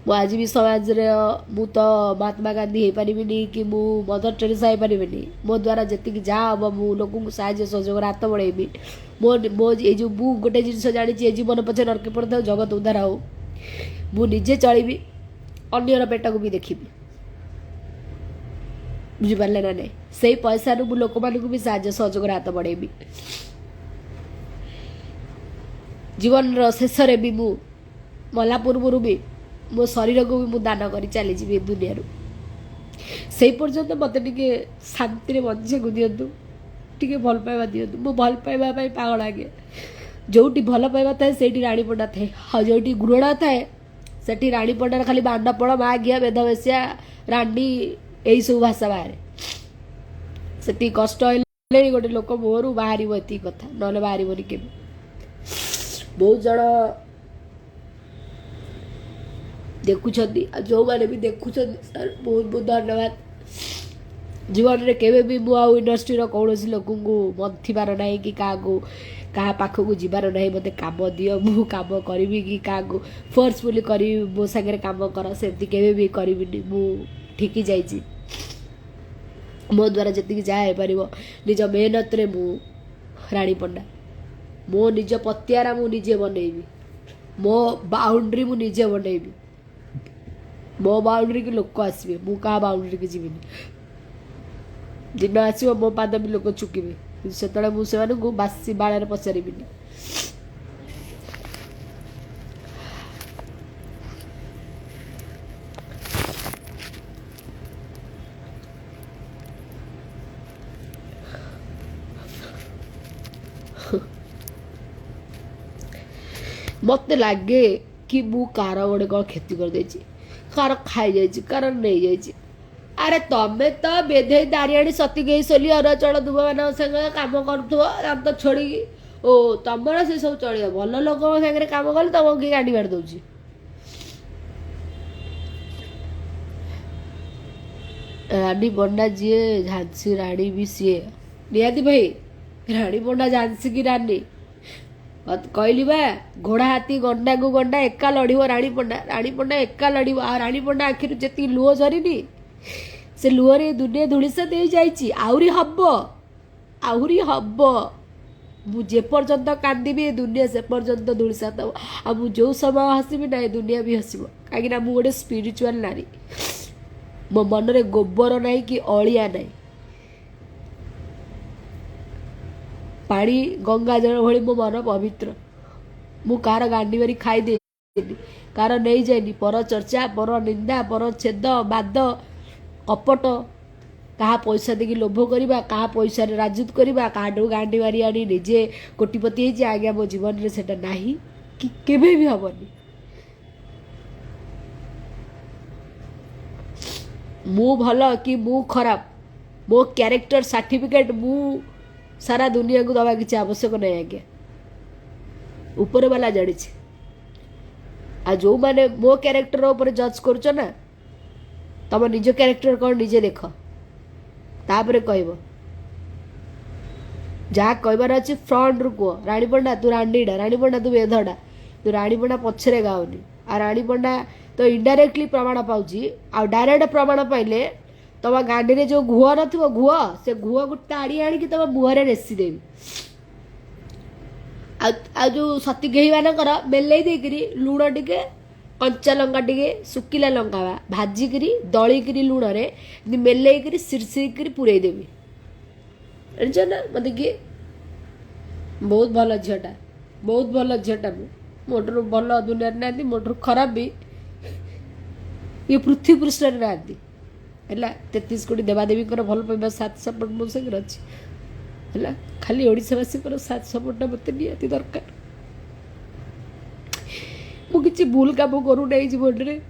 मु आज भी समाज रे मु तो महात्मा गांधी हो पारिनी कि मु मदर टेरेसा हो पारिनी मो द्वारा जी जहाँ हम मु लोक साहय सहयोग हाथ बढ़ेबी मो मो ये जो मु गोटे जिन जानी जीवन पचे नरके पड़ता जगत उद्धार हो मु निजे चलि अन्यर पेट को भी देखी बुझिपारे ना नहीं से पैसा मु लोक मान भी साहय सहयोग हाथ बढ़ेबी जीवन शेष भी मु मला पूर्व भी मो शरीर को भी मु दान कर चली दुनिया से पर्यंत मत टे शांति बंचे को दिंतु टे भल पाइबा दिंतु मो भल पाइबा पागल आगे जो भल पाइबा थाए से राणी पंडा थाए हाँ जो घृणा थाए से राणी पंडार खाली बांडपड़ माँ घिया बेदवेशिया रांडी यही सब भाषा बाहर से कष्ट गोटे लोक मोहर बाहर ये कथा ना बाहर के बहुत जन देखुं जो मैंने भी देखुं सर बहुत बहुत धन्यवाद जीवन में केवे भी मुझे इंडस्ट्री कौन लोक मंथिबार ना कि क्या पाख को जीवार ना मत कम दियो मु कम करी कि क्या फोर्सफुली करी मो सागर कम कर सेमती केवे भी करी मु ठिकी जाइए मो द्वारा जी जहाँ हो पार निज मेहनत रे मु राणी पंडा मो निज पतियारा मु निजे बनैबी मो बाउंड्री मु निजे बनैबी मो बाउंड्री की लोक आसबे मु का बाउंड्री की जीविनी दिन आसो मो पाद भी लोक चुकिबे से मुझे बासी बाड़े पचारि मत लगे कि मु कार गोटे कौन क्षति कर देछि कार खाई जाइछि कार नहीं जाइछि अरे तमें तो बेधे दारियाणी सती गई सोली अरुणाचल दुब मान संगे कम कर तो छोड़ी ओ तुम से सब चलिए भल लोक सागर कम कले तुमको किए गाड़ी बाड़ दौर रानी पंडा जी झांसी रानी भी सी निहाती भाई रानी पंडा झांसी की रानी कहली बा घोड़ा हाथी गंडा को गंडा एका लड़ब राणी पंडा एका लड़ब आ राणी पंडा आखिर जी लुह झरनी से लुहरे दुनिया धूलिसा दे जाइए आहरी हम आहरी हम मुझे पर्यंत कांदी दुनिया से पर्यंत धूलिसा दब आ जो समय हसबि ना दुनिया भी हसब कहीं गोटे स्पिरिचुआल नारी मो मनरे गोबर ना कि अलिया ना पानी गंगा जल भली मो मन पवित्र मु कार गांडी मारी खाई दे कार नहीं जाइनी पर चर्चा पर निंदा पर छेद बाद कपट क्या पैसा देखी लोभ करवा क्या पैसा राजूत करवा काडू गांडी मारी आनी निजे कोटिपति आज्ञा मो जीवन में सेटा नहीं कि केबे भी हबनी मु भल कि मु खराब मो कैरेक्टर सर्टिफिकेट मु सारा दुनिया को दवा किसी आवश्यक नहीं आज्ञा ऊपर वाला जानी आ जो मैंने मो कैरेक्टर ऊपर जज करुच ना तुम निज कैरेक्टर कौन निजे देख तापर कह जहाँ कहबार अच्छे फ्रंट रू कह राणी पंडा तू रांडीडा राणी पंडा तू बेधड़ा तू राणी पंडा पछरे गाउनी आ राणी पंडा तो इनडायरेक्टली प्रमाण पाऊँ आ डायरेक्ट प्रमाण पाइले तुम गांडी जो गुह न गुह से गुह को ताड़ी आणिकी तुम मुहर नेसीदेवी आ जो सती गेही मानकर मेलै देकरी लुण टिके कंचा लंका टिके सुखिला लंका भाजिकी दलिकी लुण में मेलैक सिरसिरी पुरई देवी जान ना मत किए बहुत भल झीटा बहुत भल झीटा मोटर भल दुनिया ना मोटर खराब भी ये पृथ्वी पृष्ठ ना है 33 कोटी देवादेवी भल पाइबा साथ सपोर्ट मो संगे अच्छी है खाली ओडावासी साथ सपोर्ट मत निहाती दरकार मु किसी भूल काम करूना जीवन में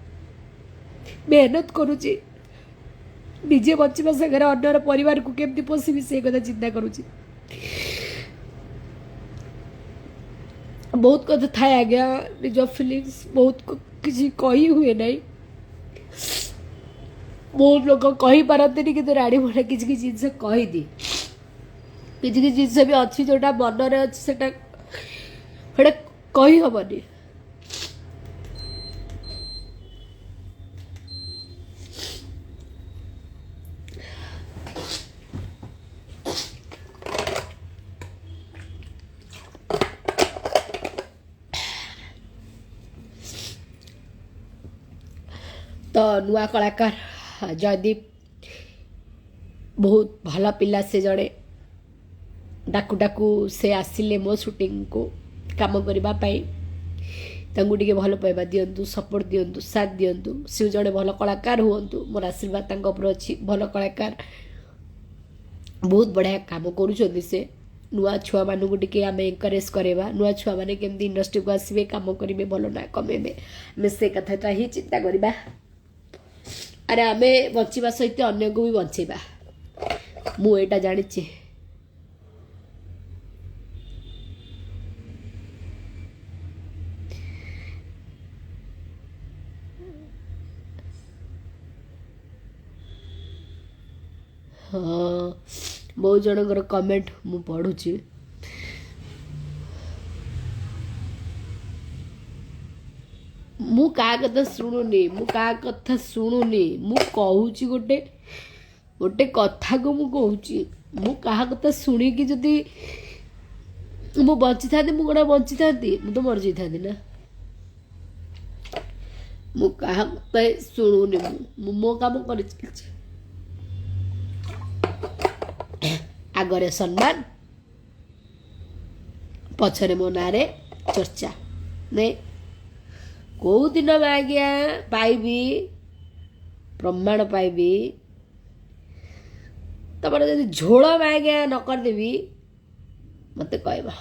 मेहनत करुच्ची निजे बचवा सागर अन्यर परिवार को केमती पोषिबी से कथा चिंता करुच्ची बहुत कथा थाए आज्ञा निज फिलिंग्स बहुत किसी कही हुए नहीं बहुत लोग कही पारती कि राणी भला किसी जिनस कहीदी किसी जिनस भी अच्छी जोटा मनरे अच्छी से कही हेनी तो नुआ कलाकार जयदीप बहुत भल पिला से जड़े डाकू डाकू से आसिले मो शूटिंग को काम करने टे भल पाइबा दिंतु सपोर्ट दिंतु साथ दिंतु सी जड़े भल कलाकार हूँ मोर आशीर्वाद अच्छी भल कलाकार बहुत बढ़िया काम करुँच से नुआ छुआ मानू टे आम एनकरेज करवा नुआ छुआ मैंने केमती इंडस्ट्री को आसवे कम करेंगे भल ना कमेबे आम से कथा ही चिंता करवा अरे आमे बचवा सहित अन्य को भी बचेबा मु एटा जानी हाँ बहुत जनकर कमेंट मु पढ़ुची मु का कथा शुणुनी मु का कथा शुणुनी मु कहूची गोटे गोटे कथा को मु कहूची मु का कथा शुणी कि जदि मु बची था मु कौन बची था मु तो मर जाता ना मु का शुणुनी मु मो काम कर आगरे सम्मान पछरे मो नारे चर्चा नहीं कौ दिन आज्ञा पाइबी प्रमाण पाइबी तब जब झोल आज्ञा न करदेवी मत कह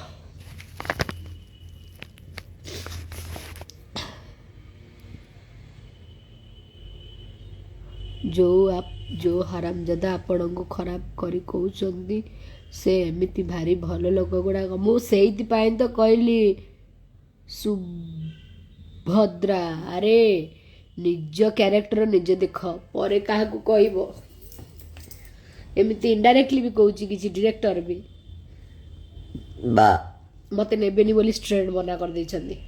जो हरामजादा आपण को खराब करी कहते से एमती भारी भल लोक गुड़ाक मुझे तो कहली सुभद्रा अरे निज कैरेक्टर निजे देख पर क्या कह एमती इनडायरेक्टली भी कहूँ किसी डायरेक्टर भी बा मत नेबेनी बोली स्ट्रेट मना कर देछंदी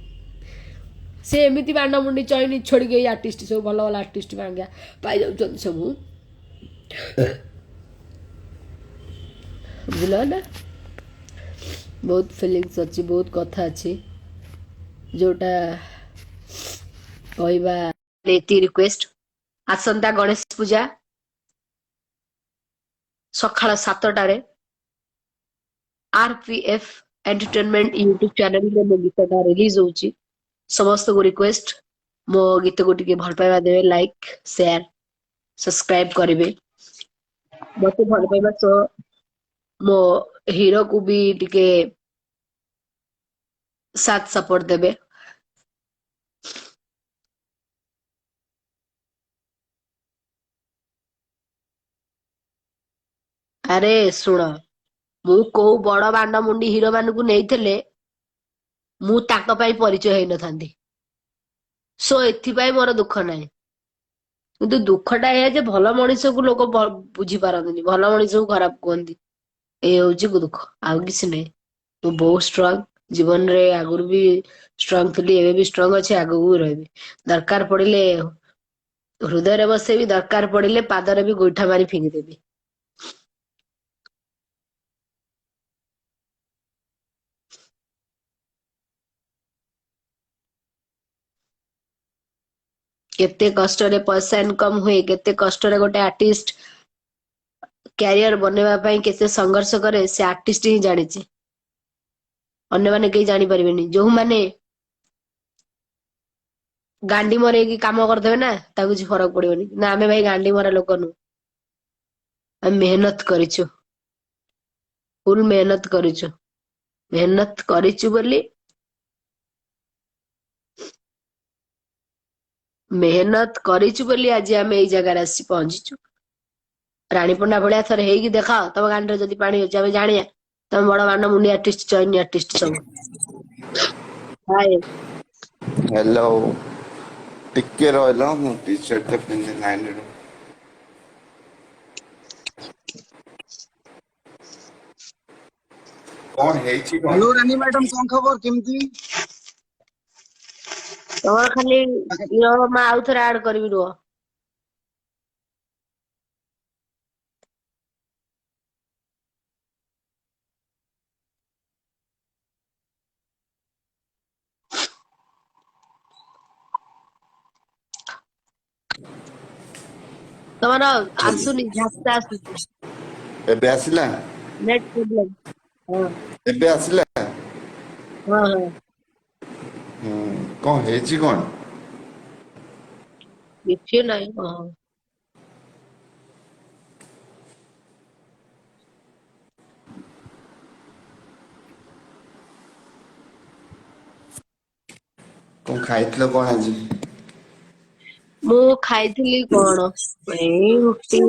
से एमती बांडा मुंडी चयनी छोड़ गई आर्टिस्ट सब भल भल आर्टिस्ट मांगा पाई जाउछन सब बुझल ना बहुत फिलिंग्स अच्छी बहुत कथा अच्छी जोटा कहवा लेती रिक्वेस्ट आसंता गणेश पूजा सकाळ 7टारे आरपीएफ एंटरटेनमेंट यूट्यूब चैनल रे मो गीतटा रिलीज होची समस्त को रिक्वेस्ट मो गीत को टिके भल पाइबा देबे लाइक शेयर सब्सक्राइब करिवे मते भल पाइबा सो मो हीरो को भी टिके साथ सपोर्ट देबे अरे सुन मु को बड़ बांड मुंडी हीरो मान को नहीं मु ताक पाई परिचय है नथांती सो एथिपाई मोर दुख नाही किंतु दुखटा है जे भल मनीष को लोक बुझी पारंतनी भल मनीष को खराब कहती ए होची दुख आउ किसी नहीं तू बहुत स्ट्रांग जीवन रे आगुर भी स्ट्रांग थी एवं भी स्ट्रांग अच्छे आगू भी रही दरकार पड़े हृदय बसे भी दरकार पड़े पादरे भी गोईठा मारी फिंगिदेवी केते कष्ट रे पैसा इनकम हुए केते कष्ट रे गोटे आर्टिस्ट कैरियर बनेवा पई केते संघर्ष करे से आर्टिस्ट ही जानिछि अन्य माने कहीं जानी परिबेनी जो माने गांडी मरे की काम करदेवे ना ताकु କିଛି फरक पड़िबनी ना आमे भाई गांडी मरा लोक नु हम मेहनत करिछु फुल मेहनत करिछु बोली आज आमे एई जगह रे आसी पहुंचीछु रानी पंडा भलिया थरे हेगी देखा तब गांडी रे जदी पानी अछि आमे जानिया तम बड़ मान मुंडी आर्टिस्ट चयनी आर्टिस्ट सब हाय हेलो टिके रहलो मु टी शर्ट पिंधे लाइन रो कौन हेची कौन हेलो रानी मैडम कौन खबर केमती तमर खाली यो मा आउ थरे ऐड करबी रो तमर आसुनी झास्ता आसुनी एबे आसिला नेट प्रॉब्लम हां एबे आसिला हां हां कौन हेची कौन किछि नाही हां कौन खाइतलो कौन आज मु खाइथिली कोन ए रुटी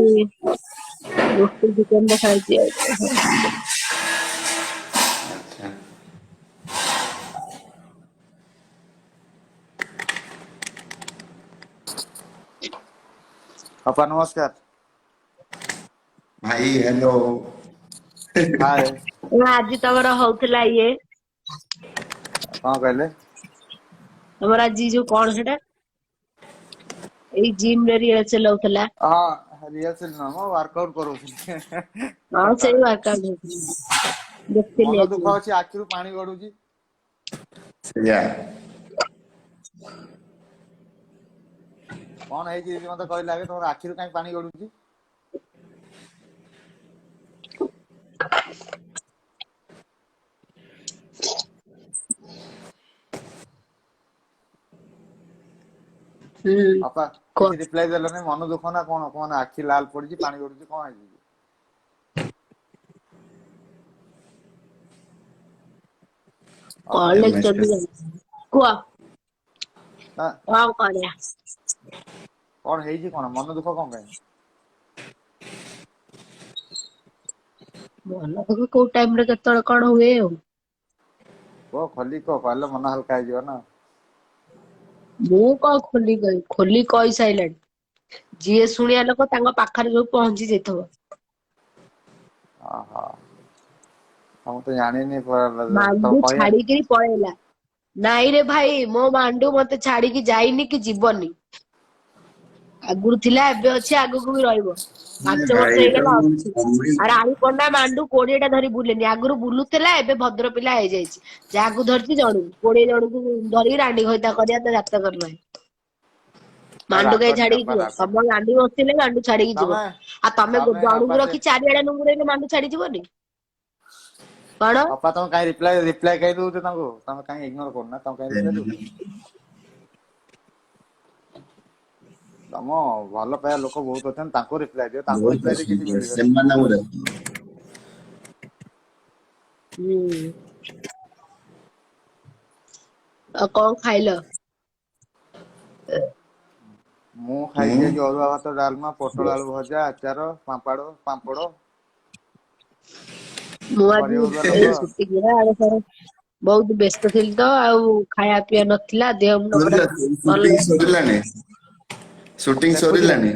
रुटी चिकन खाइछि अच्छा अपा नमस्कार भाई हेलो हाय आज तमर होतला ये कौन कहले तमर आज जो कोन सेटा ए जिम रे रिहर्सल होतला हां रिहर्सल न मो वर्कआउट करू हां सही वर्कआउट होतला देखथिली मन आज दुख अछि आखिरु पानी गडुची सया कौन हेची मते कहि लागे तोर आखिरु काई पानी गडुची अपा को किसी रिप्लाई देलो नै मन दुख ना कोन कोन आखि लाल पड़िची पानी गडुची कोन हेची कॉल लेक्चर भी को हां वाव करया कौन हेची कोन मन दुख कोन काई मन को को टाइम रे केतळ कोन हुए को खली को कहले मन हल्का हे जियो ना मु को खोली कहि साइलेंट जीए सुनिया लोक तांग पाखरे जो पहुंची जेथबो आहा हम तो जानी नहीं तो मांडू कहया छाड़िकी पळेला। नाई रे भाई मो मांडू मते छाड़िकी जाइनी कि जीवनी। आगुरु थिला एबे अछि आगुकु भी रहइबो। 5 वर्ष भाई तो ହେଇଗଲା ମୁଁ ଅଛି। ଆରେ ଆଣିପଣ୍ଡା ମାଣ୍ଡୁ 20ଟା ଧରି ବୁଲେନି ଆଗରୁ ବୁଲୁଥିଲା ଏବେ ଭଦ୍ର ପିଲା ହେଇଯାଇଛି। ଯାହାକୁ ଧରିଛି ଜଣକୁ 20 ଜଣକୁ ଧରିକି ରାଣ୍ଡି ଘଇତା କରିବା ତ ଜାତ କରିନାହିଁ। ମାଣ୍ଡୁ କାଇଁ ରାଗନି ଛାଡିକି ଅପା ଯିବ ତମ ରାଗନି ଗାଣ୍ଡି ବସିଥିଲେ ମାଣ୍ଡୁ ଛାଡିକି ଯିବ। ତମେ ଆଉ ତମେ ତମେ ଜଣକୁ ଅପା ସେ ରଖି ଚାରିଆଡେ ନୁଙ୍ଗୁରେଇଲେ ମାଣ୍ଡୁ ଛାଡି ଯିବନି। କଣ ଅପା ତମେ କାଇଁ ରିପ୍ଲାଏ କାଇଁ ଦଉଛ ତାଙ୍କୁ ତମେ କାଇଁ ଇଗ୍ନୋର କରୁନା ତମେ କାଇଁ ରିପ୍ଲାଏ ଦଉଛ ତମ ଭଲ ପାଇବା ଲୋକ ବହୁତ ଅଛନ୍ତି ତାଙ୍କୁ ରିପ୍ଲାଏ ଦିଅ ତାଙ୍କୁ ବହୁତ ରିପ୍ଲାଏ ଦେଇ କିଛି ଅଛନ୍ତି ମିଳିବନି ସେମାନଙ୍କୁ ହୁଁ ଆଉ କଣ ଖାଇଲ? ମୁଁ ମୁଁ ଖାଇଛି ଆଜି ଅରୁଆ ଭାତ ଡାଲମା ପୋଟଳ ଆଳୁ ଭଜା ଆଚାର ପାମ୍ପଡ ମୁଁ ଆଜି ପରିବା ଅରୁଆ ଏଇ ଲୋକ ଛୁଟିକିନା ଆଡେ ସାଡେ ବହୁତ ବ୍ୟସ୍ତ ଥିଲି ତ ଆଉ ଖାଇବା ପିଇବା ନଥିଲା ଦେହ ମୁଣ୍ଡ ପୁରା ଭଲ ସୁଟିଂ ସରିଲାଣି ସୁଟିଂ ଦେଖୁଛି ସରିଲାଣି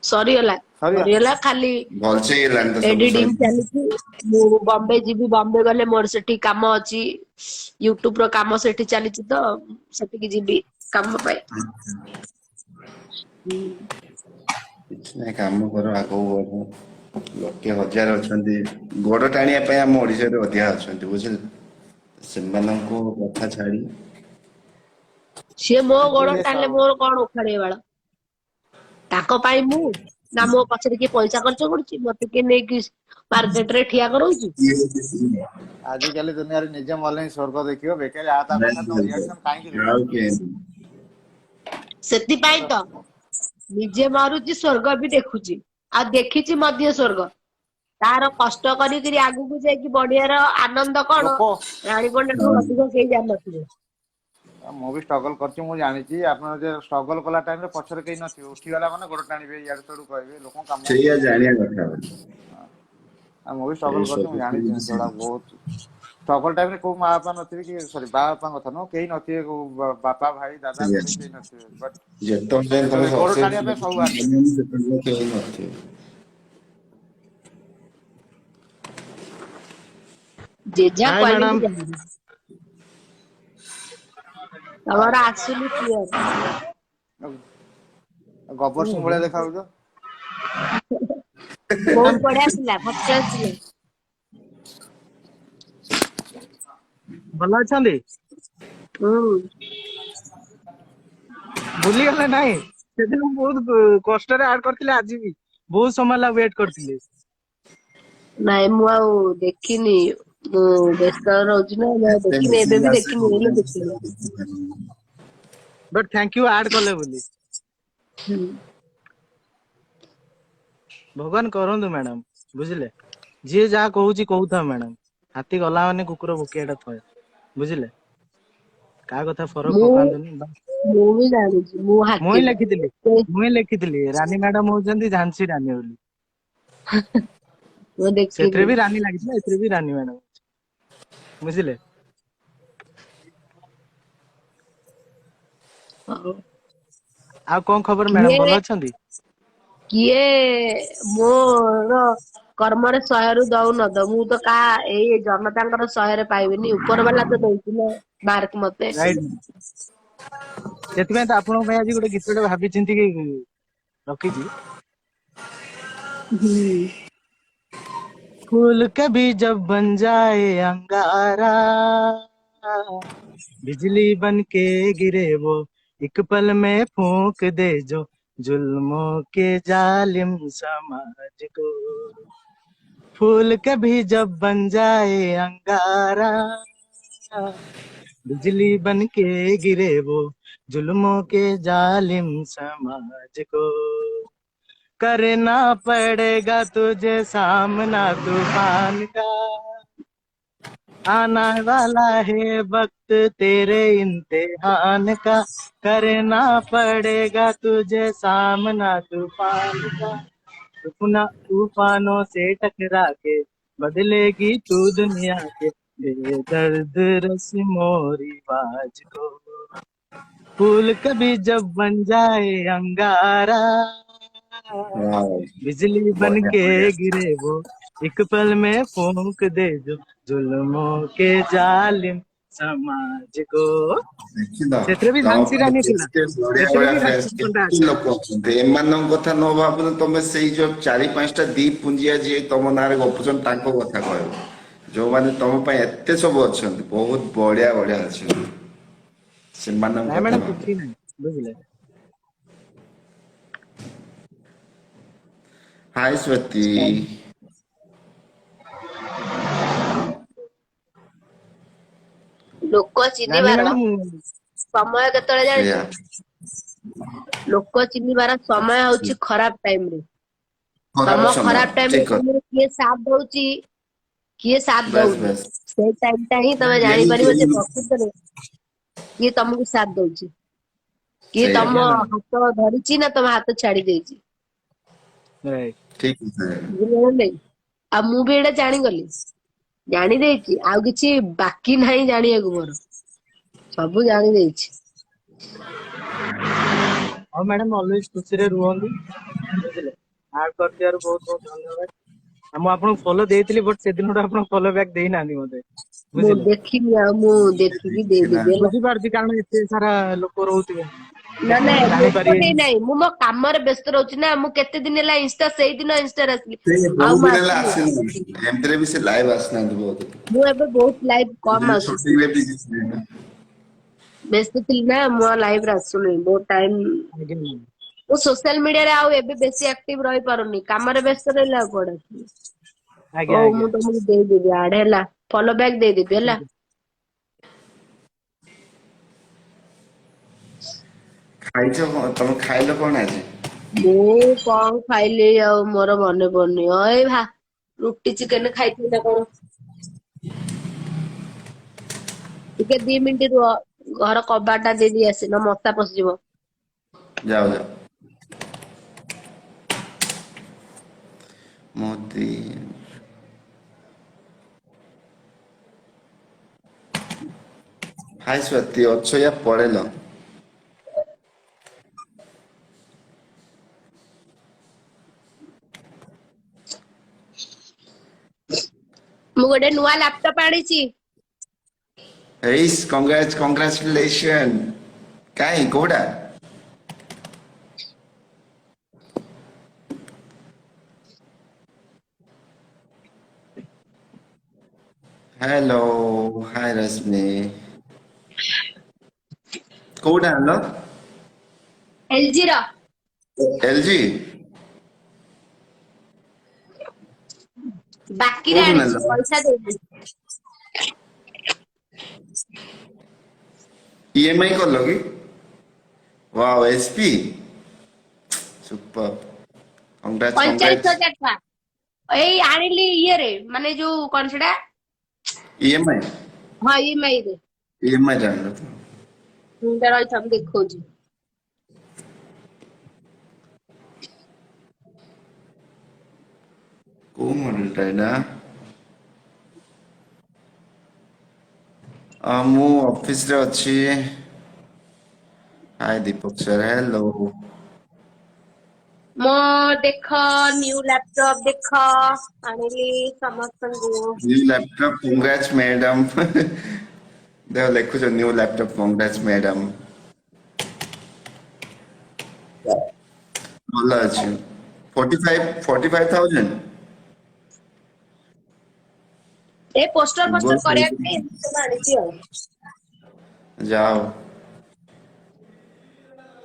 ସରିଗଲା। ସରିଲା ସରିଗଲା ଖାଲି ଭଲସେ ହେଇଗଲାଣି ତ ସବୁ ଏଡିଟିଂ ସରିଲା ଚାଲିଛି। ମୁଁ ବମ୍ବେ ଯିବି ବମ୍ବେ ଗଲେ ମୋର ସେଠି କାମ ଅଛି। ୟୁଟ୍ୟୁବ ର କାମ ସେଠି ଚାଲିଛି ତ ସେଠିକି ଯିବି କାମ ପାଇଁ। ହୁଁ କିଛି ନାହିଁ କାମ କର ଆଗକୁ ବଢ ଲୋକେ ହଜାର ଅଛନ୍ତି ଗୋଡ ଟାଣିବା ପାଇଁ ଆମ ଓଡିଶାରେ ଅଧିକା ଅଛନ୍ତି ବୁଝିଲେ ସେମାନଙ୍କୁ କଥା ଛାଡି ସିଏ ମୋ ଗୋଡ ଇଏ ଟାଣିଲେ ସବୁ ମୋର କଣ ଉଖାଡିବେ ବାଳ ତାଙ୍କ ପାଇଁ ମୁଁ ନା ମୋ ପଛରେ କିଏ ପଇସା ଖର୍ଚ୍ଚ କରୁଛି ମତେ କିଏ ନେଇକି ମାର୍କେଟ ରେ ଠିଆ କରଉଛି। ଆଜିକାଲି ଦୁନିଆରେ ନିଜେ ମଲେ ହିଁ ସ୍ୱର୍ଗ ଦେଖିବ ବେକାରୀ ଆ ତା କଥା ତମ ରିଆକ୍ସନ କାହିଁକି ଆଉ ଦଉଛ କିଏ ସେଥିପାଇଁ ତ ନିଜେ ମରୁଛି ସ୍ୱର୍ଗ ବି ଦେଖୁଛି ଆଉ ଦେଖିଛି ମଧ୍ୟ ସ୍ୱର୍ଗ। ତାର କଷ୍ଟ କରିକିରି ଆଗକୁ ଯାଇକି ବଢିବାର ଆନନ୍ଦ କଣ ଲୋକ ରାଣୀ ପଣ୍ଡାଠୁ ଅଧିକ କେହି ଜାଣିନଥିବେ। ମୁଁ ବି ଷ୍ଟ୍ରଗଲ କରିଛି ମୁଁ ଜାଣିଛି ଆପଣ ଯେ ଷ୍ଟ୍ରଗଲ କଲା ଟାଇମରେ ପଛରେ କେହି ନଥିବ ଉଠିଗଲା ମାନେ ଗୋଡ ଟାଣିବେ ଇଆଡୁ ସିଆଡୁ କହିବେ ଲୋକଙ୍କ କାମ ସେଇଆ ଜାଣିବା କଥା ଆଉ ମୁଁ ବି ଏଇ ଷ୍ଟ୍ରଗଲ କରିଛି ମୁଁ ସବୁ ଜାଣିଛି ଜିନିଷ ଗୁଡା ବହୁତ ଷ୍ଟ୍ରଗଲ ଟାଇମରେ କୋଉ ମା ବାପା ନଥିବେ କି ସରି ବାପା ବାପାଙ୍କ କଥା ନୁହଁ କେହି ନଥିବେ କୋଉ ବାପା ଭାଇ ଦାଦା ସେଇଆ ଖୁଡି କେହି ନଥିବେ ବଟ୍ ଯେତେବେଳେ ତମେ ସେତେବେଳେ ଗୋଡ ଟାଣିବା ପାଇଁ ସବୁ ବାହାରିଥିବେ ସକ୍ସେସ ସେତେବେଳେ କେହି ନଥିବେ ଯେ ଯାହା ହାय ମ୍ୟାଡ଼ାମ କ୍ୱାଲିଟି ଜାଣିବେ। ତମର ଆସୁନି କ୍ଲିୟର। ଗବର ସିଂ ଭଳିଆ ଦେଖା ଯାଉଛ ବହୁତ ବଢିଆ ଥିଲା ଫାର୍ଷ୍ଟ କ୍ଲାସ ଥିଲା। ଭଲ ଅଛନ୍ତି? ହୁଁ ଭୁଲିଗଲେ ନାଇଁ ସେଦିନ ମୁଁ ବହୁତ କଷ୍ଟରେ ଆଡ କରିଥିଲି ଆଜି ବି ବହୁତ ସମୟ ହେଲା ୱେଟ କରିଥିଲି। ନାଇଁ ମୁଁ ଆଉ ଦେଖିନି ମୁଁ ବ୍ୟସ୍ତ ରହୁଛି ନା ମୁଁ ଆଉ ସେ ଦେଖିନି ମେସେଜ ଏବେ ବି ଆସେ ଦେଖିନି ଏଇଲେ ଦେଖିନି। ବଟ୍ ଥ୍ୟାଙ୍କ ୟୁ ଆଡ କଲେ ବୋଲି। ହୁଁ ଭଗବାନ କରନ୍ତୁ ମ୍ୟାଡାମ ବୁଝିଲେ ଯିଏ ଯାହା କହୁଛି କହୁଥାଉ ମ୍ୟାଡାମ ହାତୀ ଗଲା ମାନେ କୁକୁର ଭୋକିବାଟା ଥୟ ବୁଝିଲେ କାହା କଥା ଫରକ ମୁଁ ପକାନ୍ତୁନି ମୁଁ ବି ଜାଣିଛି ମୁଁ ମୁଁ ହିଁ ହାତୀ ଲେଖିଥିଲି ନୁହଁ। ମୁଁ ହିଁ ଲେଖିଥିଲି ରାନୀ ମ୍ୟାଡାମ ହଉଛନ୍ତି ଝାନ୍ସୀ ରାନୀ ବୋଲି। ମୁଁ ସେଥିରେ ଦେଖିନି। ବି ରାନୀ ଲାଗିଥିଲା ଏଥିରେ ବି ରାନୀ ମ୍ୟାଡାମ ବୁଝିଲେ ହଉ ଆଉ କଣ ଖବର ମ୍ୟାଡାମ କିଏ ଭଲ ଅଛନ୍ତି? କିଏ ମୋର କର୍ମରେ 100ରୁ ଦଉ ନ ଦଉ ମୁଁ ତ କାହା ଏଇ ଜନତାଙ୍କର 100ରେ ପାଇବିନି ଉପର ବାଲା ତ ଦଉଛି ନା ମାର୍କ ମତେ। ରାଇଟ ସେଥିପାଇଁ ତ ଆପଣଙ୍କ ପାଇଁ ଆଜି ଗୋଟେ ଗୀତଟେ ଭାବି ଚିନ୍ତିକି ରଖିଛି। ହୁଁ फूल कभी जब बन जाए अंगारा बिजली बन के गिरे वो एक पल में फूंक दे जो जुल्मों के जालिम समाज को फूल कभी जब बन जाए अंगारा बिजली बन के गिरे वो जुल्मों के जालिम समाज को करना पड़ेगा तुझे सामना तूफान का आना वाला है वक्त तेरे इम्तिहान का करना पड़ेगा तुझे सामना तूफान का तूफानों से टकरा के बदलेगी तू दुनिया के बेदर्द रस्मों रिवाज को फूल कभी जब बन जाए अंगारा ୱାଓ बिजली बन ବଢିଆ के ବଢିଆ गिरे वो एक पल में फूंक दे जो जुल्मों के जालिम समाज को। ଦେଖିଲ ସେଥିରେ ବି ତମ ଝାନ୍ସୀ ପାଇଁ ରାନୀ ଥିଲା, କେତେ ବଢିଆ ସେଥିରେ ବଢିଆ ବି ଫ୍ରେଣ୍ଡସ୍ ରାଜକମଲଟା କେତେ ଅଛି। ଲୋକ ଅଛନ୍ତି ଏମାନଙ୍କ କଥା ନ ଭାବୁନ ତମେ ସେଇ ଯୋଉ ଚାରି ପାଞ୍ଚଟା ଦି ପୁଞ୍ଜିଆ ଯିଏ ତମ ନାଁରେ ଗପୁଛନ୍ତି ତାଙ୍କ କଥା କହିବ ଯୋଉମାନେ ତମ ପାଇଁ ଏତେ ସବୁ ଅଛନ୍ତି ବହୁତ ବଢିଆ ବଢିଆ ଅଛନ୍ତି ସେମାନଙ୍କ ନାଇଁ କଥା ମ୍ୟାଡାମ ଭାବ। କିଛି ନାହିଁ, ବୁଝିଲେ। ହାଇ ସ୍ୱତି। ଲୋକ ରାନୀ ଚିହ୍ନିବାର ମ୍ୟାଡାମ ସମୟ କେତେବେଳେ ସେଇଆ ଜାଣିଛ? ଲୋକ ଚିହ୍ନିବାର ସମୟ ହଉଛି ଖରାପ ଟାଇମ ରେ। ଖରାପ ତମ ସମୟ ଖରାପ ଟାଇମ ରେ ଠିକ କଥା ତମକୁ କିଏ ସାଥ ଦଉଛି, କିଏ ସାଥ ବାସ୍ ଦଉନି, ବାସ୍ ସେଇ ଟାଇମ ଟା ହିଁ ତମେ यही ଜାଣିପାରିବ ଯେ यही ପ୍ରକୃତରେ କିଏ ତମକୁ ସାଥ ଦଉଛି, କିଏ ସେଇଆ ଆଜ୍ଞା ତମ ମ୍ୟାଡାମ, ହାତ ଧରିଛି ନା ତମ ହାତ ଛାଡି ଦେଇଛି। ରାଇଟ୍। ठीक है ବୁଝିଲ ନା ନାଇଁ? ଆଉ ମୁଁ ବି ଏଇଟା ଜାଣିଗଲି, ଜାଣି ଦେଇଛି, ଆଉ କିଛି ବାକି ନାହିଁ ଜାଣିବାକୁ ମୋର, ସବୁ ଜାଣି ଦେଇଛି। ଆଉ ମ୍ୟାଡାମ ଅଲୱେଜ ଖୁସିରେ ରୁହନ୍ତୁ, ବୁଝିଲେ। ଆଡ୍ କରିଥିବାରୁ ବହୁତ ବହୁତ ଧନ୍ୟବାଦ। ଆଉ ମୁଁ ଆପଣଙ୍କୁ ଫଲୋ ଦେଇଥିଲି, ବଟ୍ ସେଦିନଠୁ ଆପଣ ଫଲୋ ବ୍ୟାକ୍ ଦେଇନାହାନ୍ତି ମତେ, ମୁଁ ବୁଝିଲେ। ଦେଖିବି, ଆଉ ମୁଁ ଦେଖିକି ଦେଇଦେବି ହେଲା। ବୁଝିପାରୁଛି, କାରଣ ଏତେ ସାରା ଲୋକ ରହୁଥିବେ, ନା ସେଥିପାଇଁ ନାଇଁ ଲୋକ କେହି ଜାଣିପାରିବେନି। ନାହିଁ, ମୁଁ ମୋ କାମରେ ବ୍ୟସ୍ତ ରହୁଛି ନା। ମୁଁ କେତେ ଦିନ ହେଲା ଇନଷ୍ଟା, ସେଇଦିନ ଇନଷ୍ଟାରେ ଆସିଲି, ସେ ଆଉ ବହୁତ ମୁଁ ଦିନ ହେଲା ଆସିନି। ଆସିନାହାନ୍ତି ଏମିତିରେ ବି ସେ ଲାଇଭ୍ ଆସିନାହାନ୍ତି ବହୁତ ମୁଁ ଏବେ ବହୁତ ଲାଇଭ କମ ଆସୁଛି, ଛୁଟିରେ ବି କିଛି ବ୍ୟସ୍ତ ଥିଲି ନା, ମୁଁ ଆଉ ଲାଇଭରେ ଆସୁନି ବହୁତ ଟାଇମ। ଆଜ୍ଞା ମୁଁ ସୋସିଆଲ ମିଡିଆରେ ଆଉ ଏବେ ବେଶୀ ଆକ୍ଟିଭ ରହିପାରୁନି, କାମରେ ବ୍ୟସ୍ତ ରହିଲେ ଆଉ କୁଆଡେ ଆସିବି। ଆଜ୍ଞା ହଉ ଆଜ୍ଞା। ମୁଁ ତମକୁ ଦେଇଦେବି ଆଡ ହେଲା, ଫଲୋ ବ୍ୟାକ୍ ଦେଇଦେବି ହେଲା। ଠିକ ଖାଇଛ କଣ ତମେ ଖାଇଲ କଣ ଆଜି ମୁଁ କଣ ଖାଇଲି ଆଉ ମୋର ମନେ ପଡୁନି। ଏଇ ରୁଟି ଚିକେନ ଖାଇଥିଲି ନା କଣ। ଟିକେ 2 ମିନିଟ ରୁହ, ଘର କବାଟ ଟା ଦେଇଦେଇ ଆସେ, ନହେଲେ ମଶା ପଶିଯିବ। ଯାଅ ଯାଅ ମୋଦି ହାय ସ୍ୱାତି ଅଛ ୟା ପଳେଇଲ ମୁଁ ଗୋଟେ ନୂଆ ଲାପଟପ୍ ଆଣିଛି। ଏଇସ୍ କଂଗ୍ରାଚୁଲେସନ୍ କାଇଁ କୋଉଟା ହ୍ୟାଲୋ ହାय ରଶ୍ମି କୋଉଟା ଆଣିଲ ଏଲଜି ର। ଏଲଜି ବାକିରେ କୋଉଠୁ ନେଲ ଆଣିଛି, ପଇସା ଦେଇନି। ଇଏମଆଇ କଲ କି ୱାଓ ଏଚପି ସୁପର 45,000 ଟଙ୍କା ଏଇ ଆଣିଲି ଇଏରେ, ମାନେ ଯୋଉ କଣ ସେଟା, ଇଏମଆଇ ହଁ ଇଏମଆଇ ରେ। ଇଏମଆଇ ରେ ଆଣିଲ ତ ରହିଥା ମୁଁ ଦେଖଉଛି। କୋଉ ମଡେଲ ଟା ଏଇଟା ମୁଁ ଅଫିସରେ ଅଛି। ହାୟ ଦୀପକ ସାର୍ ହ୍ୟାଲୋ ମୋ ଦେଖ ନ୍ୟୁ ଲାପଟପ୍ ଦେଖ, ଆଣିଲି ସମସ୍ତଙ୍କୁ। ନ୍ୟୁ ଲ୍ୟାପଟପ୍ କଂଗ୍ରାଚ ମ୍ୟାଡମ ଦେଖ ଲେଖୁଛ ନ୍ୟୁ ଲ୍ୟାପଟପ୍ କଂଗ୍ରାଚ ମ୍ୟାଡମ ଭଲ ଅଛି 45,000 ଏ ପୋଷ୍ଟର ଶୁଭ ଫୋଷ୍ଟର କରିବା ପାଇଁ ସେଇଠି ଏମିତି ସବୁ ଆଣିଛି ଆଉ। ଯାଅ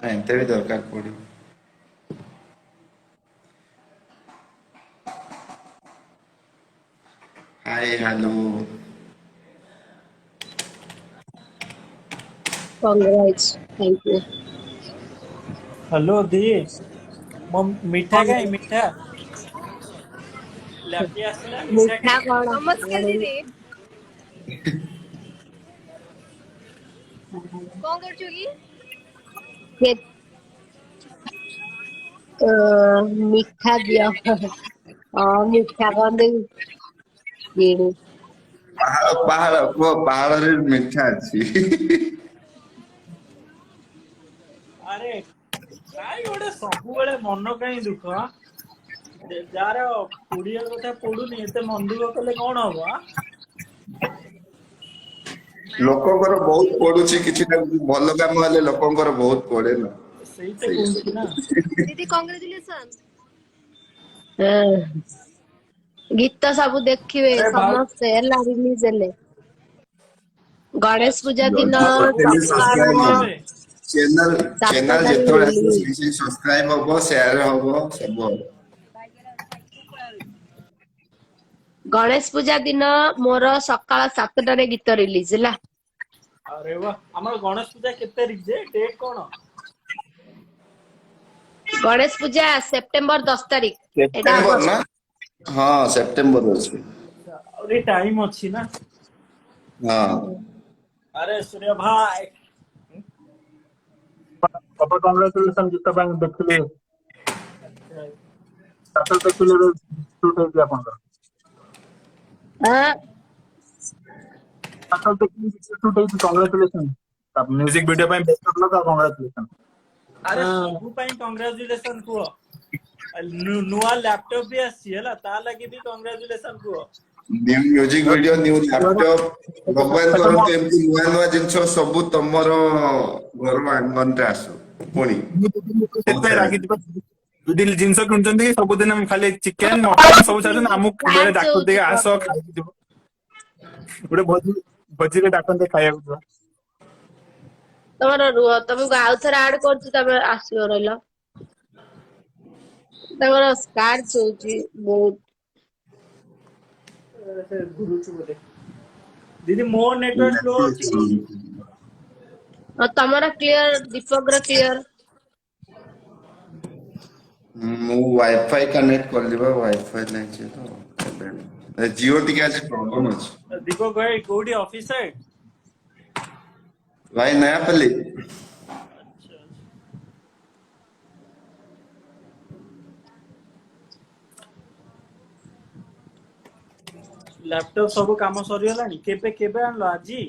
ଏତେ ବି ଦରକାର ପଡିବ ହାय ହ୍ୟାଲୋ କଂଗ୍ରାଚ ଥ୍ୟାଙ୍କ ୟୁ। हेलो दी ମୋ ମିଠା କାଇଁ ମିଠା ଲାପି ଆସିଲା ମିଠା ମିଠା କାଇଁ କଣ ନମସ୍କାର ଆଣିଲି। ଦିଦି। କଣ କରୁଛୁ କି? କେ- ଅ, ମିଠା ଦିଅ, ହଁ ମିଠା କଣ ଦେବି, କିଣି। ପାହାଳ ପାହାଳ କୁହ ପାହାଳରେ ମିଠା ଅଛି ଆରେ କାଇଁ ଗୋଟେ ସବୁବେଳେ ମନ କାଇଁ ଦୁଃଖ ଯାହାର ପୋଡିଆ କଥା ପଡୁନି ଏତେ ମନ ଦୁଃଖ କଲେ କଣ ହବ ଆଁ? ଲୋକଙ୍କର ବହୁତ ପଡୁଛି, କିଛିଟା ଭଲ କାମ ହେଲେ ଲୋକଙ୍କର ବହୁତ ପଡେ ନା। ସେଇ ତ ସେଇଆ କହୁଛି ନା। ଦିଦି କଂଗ୍ରେଚୁଲେସନ। ଗୀତ ସବୁ ଦେଖିବେ ଆରେ ଭାଉ ସମସ୍ତେ ହେଲା, ରିଲିଜ ହେଲେ। ଗଣେଶ ପୂଜା ଦିନ ଜଲ୍ଦି କରିଦେଲି ସକାଳ ସବସ୍କ୍ରାଇବ ହବ। କେବେ? ଚ୍ୟାନେଲ ଚ୍ୟାନେଲ ସାତଟାରେ ଯେତେବେଳେ ଆସିବ ରିଲିଜ। ସାଙ୍ଗେ ସାଙ୍ଗେ ସବସ୍କ୍ରାଇବ ହବ, ସେୟାର ହବ, ସବୁ ହବ। ଗଣେଶ ପୂଜା ଦିନ ମୋର ସକାଳ 7ଟାରେ ଗୀତ ରିଲିଜ ହେଲା। ଆରେ ବା, ଆମର ଗଣେଶ ପୂଜା କେତେ ତାରିଖ ଯେ ଡେଟ୍ କଣ? ଗଣେଶ ପୂଜା ସେପ୍ଟେମ୍ବର 10 ତାରିଖ। ଏଇଟା ସେପ୍ଟେମ୍ବର ନା? ଅଗଷ୍ଟ। ହଁ ସେପ୍ଟେମ୍ବର ଅଛି। ଆହୁରି ଟାଇମ ଅଛି ନା। ହଁ। ଆରେ ସୂର୍ୟ ଭାଇ Papa, congratulations, Gita Bank ଦେଖିଲି ଷ୍ଟାଟସ୍ ଦେଖିଲି ସୁଟ୍ ହେଇଛି ଆପଣଙ୍କର। ଆଁ ଷ୍ଟାଟସ୍ ଦେଖିଲି ସୁଟ୍ ହେଇଛି, କଂଗ୍ରାଚୁଲେସନ୍। ମ୍ୟୁଜିକ ଭିଡିଓ ପାଇଁ ବେଷ୍ଟ ଅଫ୍ ଲକ୍ ଆଉ କଂଗ୍ରାଚୁଲେସନ୍। ଆରେ ହଁ ସବୁ ପାଇଁ କଂଗ୍ରାଚୁଲେସନ କୁହ। ନୂଆ ଲାପଟପ୍ ବି ଆସିଛି ହେଲା, ତା ଲାଗି ବି କଂଗ୍ରାଚୁଲେସନ କୁହ। New music video, new laptop, ଭଗବାନ ସେଟା କରନ୍ତୁ ମୋ ଏମିତି ନୂଆ ନୂଆ ଜିନିଷ ସବୁ ତମର ଘର ଆଙ୍ଗନରେ ଆସୁ। ପୁଣି ବହୁତ ସେଥିପାଇଁ ସାରା ରାଗିଯିବ। ଯଦି ଜିନିଷ କିଣୁଛନ୍ତି ସବୁଦିନ ଖାଲି ଚିକେନ ମଟନ ସବୁ ଛାଡୁଛନ୍ତି, ଆମକୁ ବେଳେ ଡ୍ୟାନ୍ସ ଡାକନ୍ତି ହଉଛି ଆସ କଣ? ଖାଇକି ଯିବ। ଗୋଟେ ଭୋଜିରେ ଡାକନ୍ତି ଖାଇବାକୁ ଯିବ। ତମର ରୁହ, ତମକୁ ଆଉ ଥରେ ଆଡ କରୁଛି, ତମେ ଆସିବ ରହିଲ। ତମର ସ୍କାର୍ଚ ହଉଛି ବହୁତ। ସେ ଘୁରୁଛୁ ବୋଧେ। ଦିଦି ମୋ ନେଟୱାର୍କ ସ୍ଲୋ ଅଛି କି? ଆଉ ତମର କ୍ଲିୟର, ଦୀପକର କ୍ଲିୟର। ମୁଁ ୱାଇଫାଇ କନେକ୍ଟ କଲି ବା, ୱାଇଫାଇ ନାହିଁ ତ ଜିଓ ଟିକେ ଆଜି ପ୍ରୋବ୍ଲେମ ଅଛି। ଦୀପକ ଭାଇ କୋଉଠି ଅଫିସ? ଭାଇ ନୟାପଲ୍ଲୀ। ଆଚ୍ଛା। ଲାପଟପ୍ ସବୁ କାମ ସରିଗଲାଣି, କେବେ କେବେ ଆଣିଲ ଆଜି?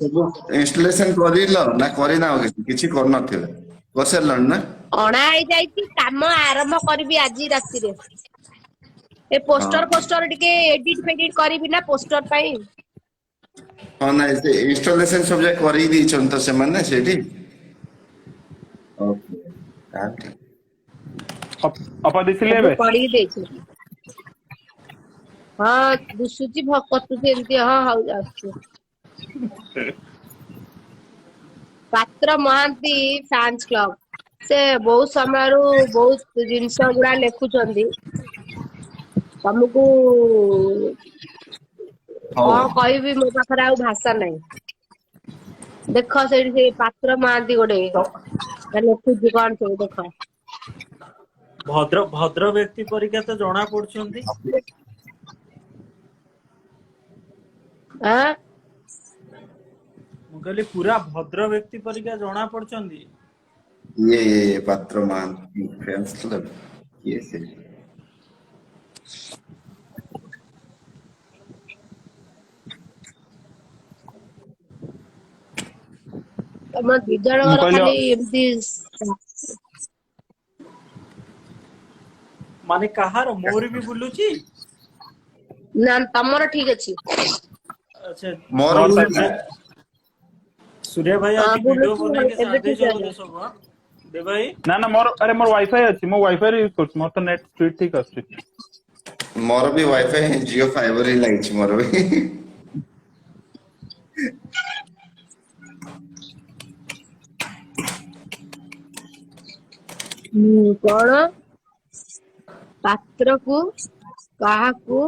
ସବୁ ଇନଷ୍ଟଲେସନ କରିଲ ନା କରିନା? ଆଉ କିଛି କରିନଥିବେ, କରିସାରିଲଣି ନା? ଅଣା ହେଇଯାଇଛି, କାମ ଆରମ୍ଭ କରିବି ଆଜି ରାତିରେ। ଏ ହଁ ପୋଷ୍ଟର ଟିକେ ଏଡିଟ ଫେଡିଟ କରିବି ନା ପୋଷ୍ଟର ପାଇଁ। ହଁ ନାଇଁ ସେ ଇନଷ୍ଟଲେସନ ସବୁ ଯାକ କରିକି ଦେଇଛନ୍ତି ତ ସେମାନେ ସେଇଠି। ଓକେ ତାହେଲେ ଠିକ। ଅପା ଦେଖିଲେ ସବୁ ଏବେ? କରିକି ଦେଇଛନ୍ତି। ହଁ ଦୁସୁଚି କଟୁଛି ଏମିତି, ହଁ ହଉ ଆସୁଛି। ପାତ୍ର ମହାନ୍ତି ଫ୍ୟାନ୍ସ କ୍ଲବ। ସେ ବହୁତ ସମୟରୁ ବହୁତ ଜିନିଷ ଗୁଡା ଲେଖୁଛନ୍ତି। ତମକୁ ହଉ କଣ କହିବି, ମୋ ପାଖରେ ଆଉ ଭାଷା ନାହିଁ। ଦେଖ ସେଇଠି ସେ ପାତ୍ର ମହାନ୍ତି ଗୋଟେ ଲେଖୁଛି କଣ ସବୁ ଦେଖ। ଭଦ୍ର ବ୍ୟକ୍ତି ପରିକା ତ ଜଣା ପଡୁଛନ୍ତି। ଆଁ ମୁଁ କହିଲି ପୁରା ଭଦ୍ର ବ୍ୟକ୍ତି ପରିକା ଜଣା ପଡୁଛନ୍ତି। ये पात्र महांती फैंस क्लब ये से ତମ ଦି ମୁଁ ଜଣଙ୍କର କହିଲି ଖାଲି ଏମିତି ମାନେ କାହାର, ମୋର ବି ବୁଲୁଛି? ନା ତମର ଠିକ ଅଛି। ଆଚ୍ଛା। मोर ମୋର भी ସୂର୍ୟ ସୂର୍ୟ ଭାଇ ଆଜି ଭିଡିଓ ବୁଲୁଛି ବନେଇକି ଏବେ ସାରି ଠିକ ଦେଇଛ ଅଛି। ବୋଧେ ସବୁ? ଦେବ ଭାଇ ନା ମୋର ୱାଇଫାଇ ଅଛି, ମୁଁ ୱାଇଫାଇ ୟୁଜ କରୁଛି, ମୋର ତ ନେଟ ସ୍ପିଡ ଠିକ ଆସୁଛି। मोर भी वाईफाई जियो फाइबर ही लागिଛି मोर भी। କଣ ପାତ୍ରକୁ କାହାକୁ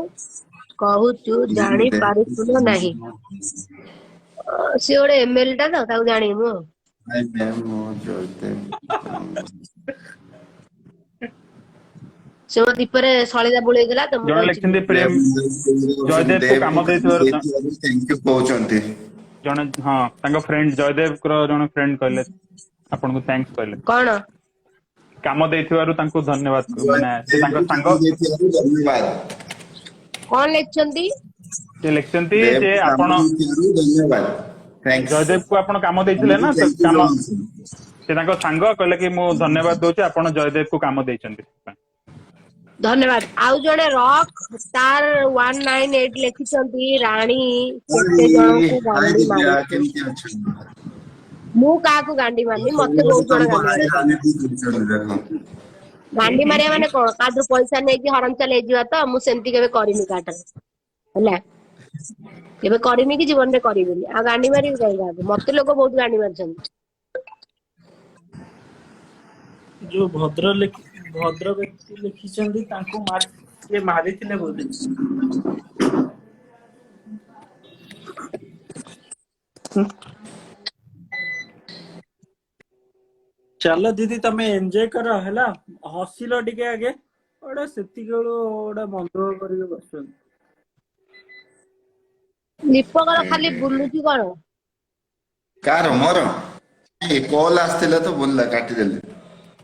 କହୁଛୁ ଜାଣି ପାରୁଛୁ ନା ନାହିଁ? ସିଏ ଗୋଟେ ଏମଏଲ ଟା ତ, ତାକୁ ଜାଣିନି ମୁଁ। आई मैम वो जोते ସେ ମୋ ଦୀପରେ ସଳିତା ବୁଳେଇଦେଲା ତ, ମୁଁ ଜଣେ କହିଛି ଲେଖିଛନ୍ତି ପ୍ରେମ ଜୟଦେବ କୁ କାମ ଦେଇଥିବାରୁ थैंक यू କହୁଛନ୍ତି। ଜଣେ, ହଁ ତାଙ୍କ ଫ୍ରେଣ୍ଡ ଜୟଦେବଙ୍କର ଜଣେ ଫ୍ରେଣ୍ଡ କହିଲେ ଆପଣଙ୍କୁ ଥ୍ୟାଙ୍କ୍ସ କହିଲେ। କଣ କାମ ଦେଇଥିବାରୁ ତାଙ୍କୁ ଧନ୍ୟବାଦ, ମାନେ ସେ ତାଙ୍କ ଦେବଙ୍କୁ କାମ ସାଙ୍ଗ। ଦେଇଥିବାରୁ ଧନ୍ୟବାଦ। କଣ ଲେଖିଛନ୍ତି? ସେ ଲେଖିଛନ୍ତି ଯେ ଦେବଙ୍କୁ କାମ ଆପଣ ଦେଇଥିବାରୁ ଧନ୍ୟବାଦ। ଥ୍ୟାଙ୍କ୍ସ। ଜୟଦେବକୁ ଆପଣ କାମ ଦେଇଥିଲେ ତମକୁ ନା, ତ ଥ୍ୟାଙ୍କ ୟୁ କାମ ଜଣାଉଛୁ। ସେ ତାଙ୍କ ସାଙ୍ଗ କହିଲେ କି ମୁଁ ଧନ୍ୟବାଦ ଦଉଛି, ଆପଣ ଜୟଦେବକୁ କାମ ଦେଇଛନ୍ତି। धन्यवाद। आउ जड़े रॉक तार 198 लिखिछंती राणी केते जण को हाय गांडी दिव्या मारिछि। केमती अଛନ୍ତି? मु काकू गांडी मारनी मते ସବୁବେଳେ बहुत जण ତମକୁ गांडी ହାଇ मारिछि। ହାନି କରୁଛନ୍ତି ଦେଖ। गांडी मारिया माने कोन कादु पैसा नै कि हरम चले जिवा त मु सेंती केबे करिनि काटर होला केबे करिनि कि जीवन रे करिबिनी आ गांडी मारी जाइगा मते लोग बहुत गांडी मारछन। जो भद्र व्यक्ति लिखिଛନ୍ତି ତାଙ୍କୁ କିଏ ମାରିଥିଲେ ବୋଧେ। ଚାଲ ଦିଦି ତମେ ଏନ୍ଜୟ କର ହେଲା ହସିଲ ଟିକେ ଆଗେ ଗୋଟେ ସେତିକି ବେଳୁ ଗୋଟେ ମନ୍ତ୍ର କରିକି ବସୁଛନ୍ତି। ଦୀପକର ଖାଲି ବୁଲୁଛି କଣ? କାର ମୋର ଏ କଲ୍ ଆସିଥିଲା ତ ବୁଲିଲା କାଟିଦେଲି।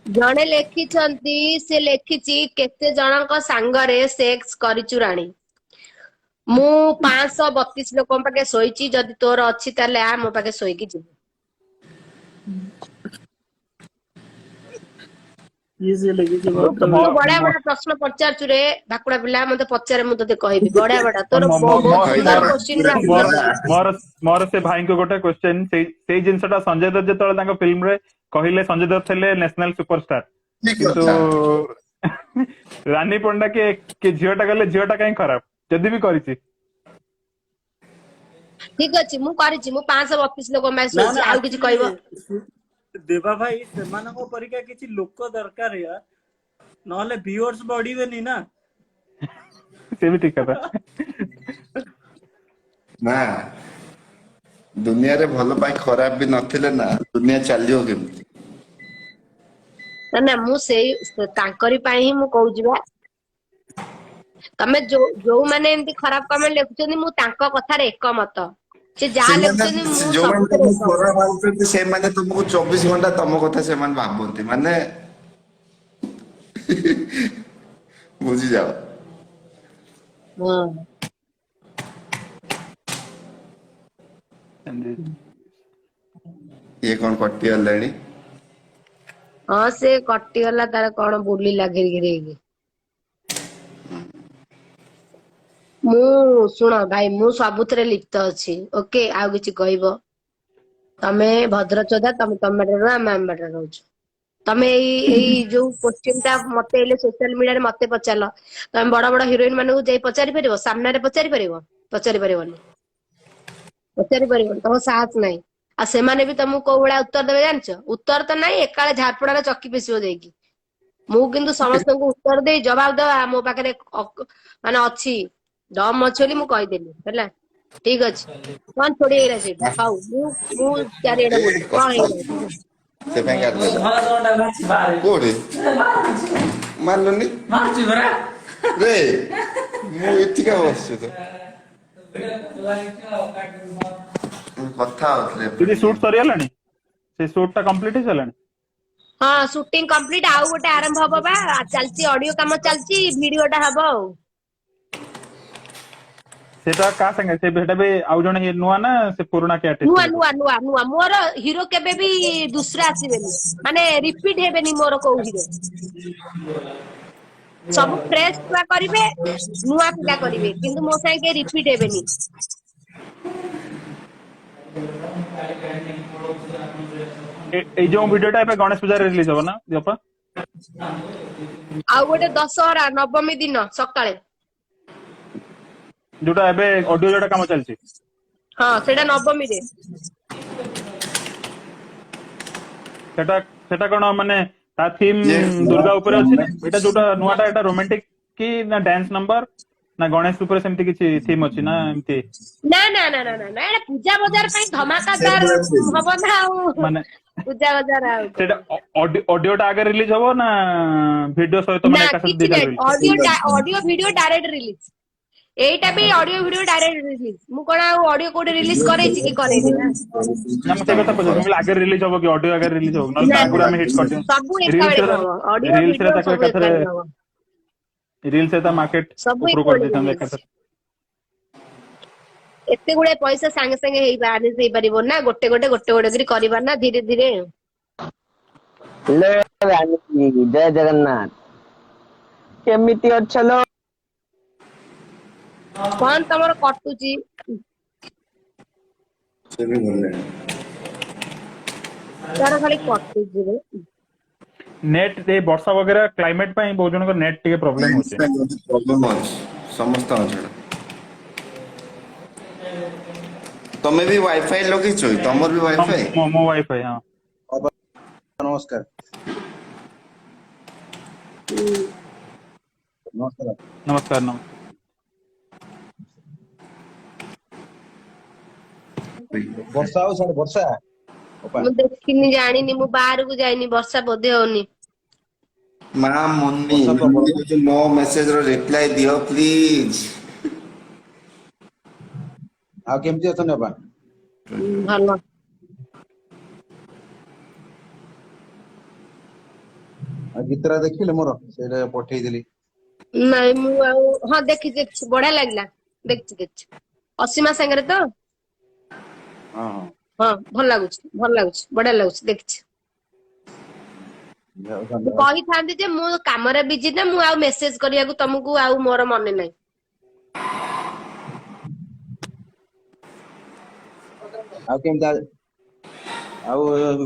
ଜଣେ ଲେଖିଛନ୍ତି ସେ ଲେଖିଛି କେତେ ଜଣଙ୍କ ସାଙ୍ଗରେ ସେକ୍ସ କରିଛୁ ରାଣୀ। ମୁଁ 532 ଲୋକଙ୍କ ପାଖେ ଶୋଇଛି ଯଦି ତୋର ଅଛି ତାହେଲେ ଆ ମୋ ପାଖେ ଶୋଇକି ଯିବୁ। କିଏ ସେ ଲେଖିଛି ମୁଁ ଭଦ୍ର ବଢିଆ ବ୍ୟକ୍ତି। ବଢିଆ ପ୍ରଶ୍ନ ପଚାରୁଛୁ ରେ ଭାକୁଡା ପିଲା ମତେ ପଚାରେ ମୁଁ ତତେ କହିବି ବଢିଆ ବଢିଆ ତୋର ମୋ ମୋ ମୋ ବହୁତ ସୁନ୍ଦର ମୋର କୋଶ୍ଚିନ୍ ର ମୋର ଆନ୍ସର ଦେବି। ମୋର ମୋର ସେ ଭାଇଙ୍କୁ ଗୋଟେ କ୍ୱେଶ୍ଚେନ୍ ସେଇ ଜିନିଷଟା ସଞ୍ଜୟ ଦତ୍ତ ଯେତେବେଳେ ତାଙ୍କ ଫିଲ୍ମରେ କହିଲେ ସଞ୍ଜୟ ଦତ୍ତ ଥିଲେ ନ୍ୟାସନାଲ ସୁପରଷ୍ଟାର ଠିକ କିନ୍ତୁ କଥା। ରାନୀ ପଣ୍ଡା କି ଝିଅଟା ଗଲେ ଝିଅଟା କାହିଁ ଖରାପ ଯଦି ବି କରିଛି। ଠିକ ଅଛି ମୁଁ କରିଛି ମୁଁ 532 ଲୋକଙ୍କ ପାଇଁ ନା ଶୋଇଛି ନା ଆଉ କିଛି କହିବ? ଆକ୍ଚୁଆଲି ଦେବା ଭାଇ ସେମାନଙ୍କ ପରିକା କିଛି ଲୋକ ଦରକାର ୟା ନହେଲେ ଭିଉଅର୍ସ ବଢିବେନି ନା। ସେ ବି ଠିକ କଥା। ନା ଦୁନିଆରେ ଭଲ ପାଇଁ ଖରାପ ବି ନଥିଲେ ନା ଦୁନିଆ ଚାଲିବ କେମିତି? ନା ନା ମୁଁ ସେଇ ତାଙ୍କରି ପାଇଁ ହିଁ ମୁଁ କହୁଛି ବା ତମେ ଯୋଉମାନେ ଏମିତି ଖରାପ କମେଣ୍ଟ ଲେଖୁଛନ୍ତି ମୁଁ ତାଙ୍କ କଥାରେ ଏକମତ। ସେ ଯାହା ସେମାନେ ଲେଖୁଛନ୍ତି ମୁଁ ଯୋଉମାନେ ସବୁଥିରେ ତମକୁ ଏକମତ। ଖରାପ ଭାବୁଛନ୍ତି ସେମାନେ ତମକୁ 24 ଘଣ୍ଟା ତମ କଥା ସେମାନେ ଭାବନ୍ତି ମାନେ ବୁଝିଯାଅ। ହଁ ଇଏ କଣ କଟିଗଲେଣି? ହଁ ସେ କଟିଗଲା ତାର କଣ ବୁଲିଲା ଘିରି ଘିରି ହେଇକି। ମୁଁ ଶୁଣ ଭାଇ ମୁଁ ସବୁଥିରେ ଲିପ୍ତ ଅଛି ଓକେ ଆଉ କିଛି କହିବ? ତମେ ଭଦ୍ରଚୋଦା ତମେ ତମ ବାଟରେ ରୁହ ଆମେ ଆମ ବାଟରେ ରହୁଛୁ। ତମେ ଏଇ ଯୋଉ କୋଶ୍ଚିନ୍ ଟା ମତେ ଏଇଲେ ସୋସିଆଲ ମିଡିଆରେ ମତେ ପଚାରିଲ ତମେ ବଡ ବଡ ହିରୋଇନ ମାନଙ୍କୁ ଯାଇ ପଚାରି ପାରିବ ସାମ୍ନାରେ ପଚାରି ପାରିବ? ପଚାରି ପାରିବନି ପଚାରି ପାରିବନି ତମ ସାହସ ନାହିଁ। ଆଉ ସେମାନେ ବି ତମକୁ କୋଉ ଭଳିଆ ଉତ୍ତର ଦେବେ ଜାଣିଛ? ଉତ୍ତର ତ ନାହିଁ ଏକାଳେ ଝାଡପଡାରେ ଚକି ପେଶିବ ଯାଇକି। ମୁଁ କିନ୍ତୁ ସମସ୍ତଙ୍କୁ ଉତ୍ତର ଦେଇ ଜବାବ ଦେବା ମୋ ପାଖରେ ମାନେ ଅଛି ଦମ ଅଛି ବୋଲି ମୁଁ କହିଦେଲି ହେଲା ଠିକ ଅଛି। କଣ ଥୋଡି ହେଇଗଲା ସେଇଠୁ ହଉ ମୁଁ ଚାରିଆଡେ ଏ ବୁଲିବି କଣ କଥା ହେଇଗଲା ସେଇଠୁ? ସେ ପାଇଁ କାଟିଦେଲା। କୋଉଠି ମାରିଲୁନି ରେ ମୁଁ ଏଠିକା ବସିଛୁ ତ କଥା ହଉଥିଲେ ଦିଦି ଏପଟେ ଇଏ। ସୁଟ୍ ସରିଗଲାଣି ସେ ସୁଟ୍ ଟା କମ୍ପ୍ଲିଟ ହେଇସାରିଲାଣି। ହଁ ସୁଟିଂ କମ୍ପ୍ଲିଟ ଆଉ ଗୋଟେ ଆରମ୍ଭ ହବ ବା ଚାଲିଛି ଅଡିଓ କାମ ଚାଲିଛି ଭିଡିଓ ଟା ହବ ଆଉ। ସେଟା କାହା ସାଙ୍ଗେ ସେଟା ବି ଆଉ ଜଣେ ନୂଆ ନା ସେ ପୁରୁଣା କିଏ ଆର୍ଟିଷ୍ଟ ନୂଆ ଥିଲେ ସବୁ? ନୂଆ ନୂଆ ନୂଆ ମୋର ହିରୋ କେବେ ବି ଦୁସରା ଆସିବେନି ମାନେ ରିପିଟ ହେବେନି ମୋର କୋଉ ହିରୋ। ସବୁ ଫ୍ରେଶ ଛୁଆ କରିବେ ନୂଆ ପିଲା କରିବେ କିନ୍ତୁ ମୋ ସାଙ୍ଗେ କେହି ରିପିଟ ହେବେନି। ଏଇ ଯୋଉ ଭିଡିଓଟା ଏବେ ଗଣେଶ ପୂଜାରେ ରିଲିଜ ହବ ନା ଦିଅପା? ଆଉ ଗୋଟେ ଦଶହରା ନବମୀ ଦିନ ସକାଳେ। ଯୋଉଟା ଏବେ ଅଡିଓ ଯୋଉଟା କାମ ଚାଲିଛି। ହଁ ସେଇଟା ନବମୀରେ। ସେଟା ସେଟା କଣ ମାନେ ତା ଥିମ୍ ଇଏ ଦୁର୍ଗା ଉପରେ ଅଛି ନା ଏଇଟା ଯୋଉଟା ନୂଆଟା ଏଟା ରୋମାଣ୍ଟିକ କି ନା ଡ୍ୟାନ୍ସ ନମ୍ବର ନା ଗଣେଶ ଉପରେ ସେମିତି କିଛି ଥିମ୍ ଅଛି ନା ଏମିତି? ନା ନା ନା ନା ନା ନା ଏଟା ପୂଜା ବଜାର ପାଇଁ ଧମାକାଦାର ହବ ନା ଆଉ ମାନେ ପୂଜା ବଜାର ଆଉ ସେଇଟା କଣ? ଅଡିଓ ଟା ଆଗେ ରିଲିଜ ହବ ନା ଭିଡିଓ ସହିତ ନା ମାନେ ଏକା ସାଥେ କିଛି ଦିଟା ନାହିଁ release? Audio video direct release. ଏଇଟା ବି ଅଡିଓ ଭିଡିଓ ଡାଇରେକ୍ଟ ରିଲିଜ ମୁଁ କଣ ଆଉ ଅଡିଓ କୋଉଠି ରିଲିଜ କରେଇଛି କି କରେଇନି ନା। ନା ମୁଁ ସେଇ କଥା ପଚାରୁଛି ମୁଁ କହିଲି ଆଗେ ରିଲିଜ ହବ କି ଅଡିଓ ଆଗେ ରିଲିଜ ହବ ନହେଲେ ନା ତ ନା ଆଗରୁ ଆମେ ହିଟ୍ ସବୁ କରିଦିଅନ୍ତୁ ଏକା ରିଲ୍ସ ବେଳକୁ ହବ ଅଡିଓ ରେ ଭିଡିଓ ତାକୁ ସବୁ ଏକାଥରେ ଏକା ବେଳକୁ ହବ ରିଲ୍ସ ରେ ତା ମାର୍କେଟ ସବୁ ଉପରୁ ଏକା ବେଳକୁ କରିଦେଇଥାନ୍ତେ ରିଲିଜ। ଏକାଥରେ। ଏତେ ଗୁଡେ ପଇସା ସାଙ୍ଗେ ସାଙ୍ଗେ ହେଇପାରିବ ନା ଗୋଟେ ଗୋଟେ କରି କରିବା ନା ଧୀରେ ଧୀରେ। ଜୟ ଜଗନ୍ନାଥ। କେମିତି ଅଛ ଲୋ? କଣ ତମର କଟୁଛି? ସେ ବି ଗଲେ ତାର ଖାଲି କଟୁଛି ରେ। ନେଟ୍ ଏ ବର୍ଷା वगैरह କ୍ଲାଇମେଟ ପାଇଁ ବହୁତ ଜଣଙ୍କ ନେଟ୍ ଟିକେ ପ୍ରୋବ୍ଲେମ ହଉଛି। ପ୍ରୋବ୍ଲେମ ଅଛି ସମସ୍ତଙ୍କ ଛଡା। ତମେ ବି ୱାଇଫାଇ ଲଗେଇଛ କି? ତମର ବି ହଁ ୱାଇଫାଇ? ମୋ ୱାଇଫାଇ ହଁ। ନମସ୍କାର। ହୁଁ। ନମସ୍କାର। ନମସ୍କାର ନମସ୍କାର। ବର୍ଷା ହଉଛି ସାଡେ ବର୍ଷା? ଅପା ମୁଁ ଦେଖିନି ଜାଣିନି, ମୁଁ ବାହାରକୁ ଯାଇନି, ବର୍ଷା ବୋଧେ ହଉନି। ମା ମୁନି ବର୍ଷା ପ୍ରବଳ ନା? ମୋ ମେସେଜ ର ରିପ୍ଲାଏ ଦିଅ ପ୍ଲିଜ। ଆଉ କେମିତି ଅଛନ୍ତି ଅପା? ଭଲ। ଆଉ ଗୀତରା ଦେଖିଲେ ମୋର ସେଇଟା ପଠେଇଥିଲି। ନାଇଁ ମୁଁ ଆଉ, ହଁ ଦେଖିଛି ଦେଖିଛି, ବଢିଆ ଲାଗିଲା। ଦେଖିଛି ଦେଖିଛି। ଅସୀମା ସାଙ୍ଗରେ ତ? ହଁ ହଁ। ହଁ ଭଲ ଲାଗୁଛି, ଭଲ ଲାଗୁଛି, ବଢିଆ ଲାଗୁଛି, ଦେଖିଛି। ଯାଉ ମୁଁ ଧନ୍ୟବାଦ। କହିଥାନ୍ତି ଯେ ମୁଁ କାମରେ ବିଜି ନା, ମୁଁ ଆଉ ମେସେଜ କରିବାକୁ ତମକୁ ଆଉ ମୋର ମନେ ନାହିଁ। ଆଉ କେମିତି ଆଉ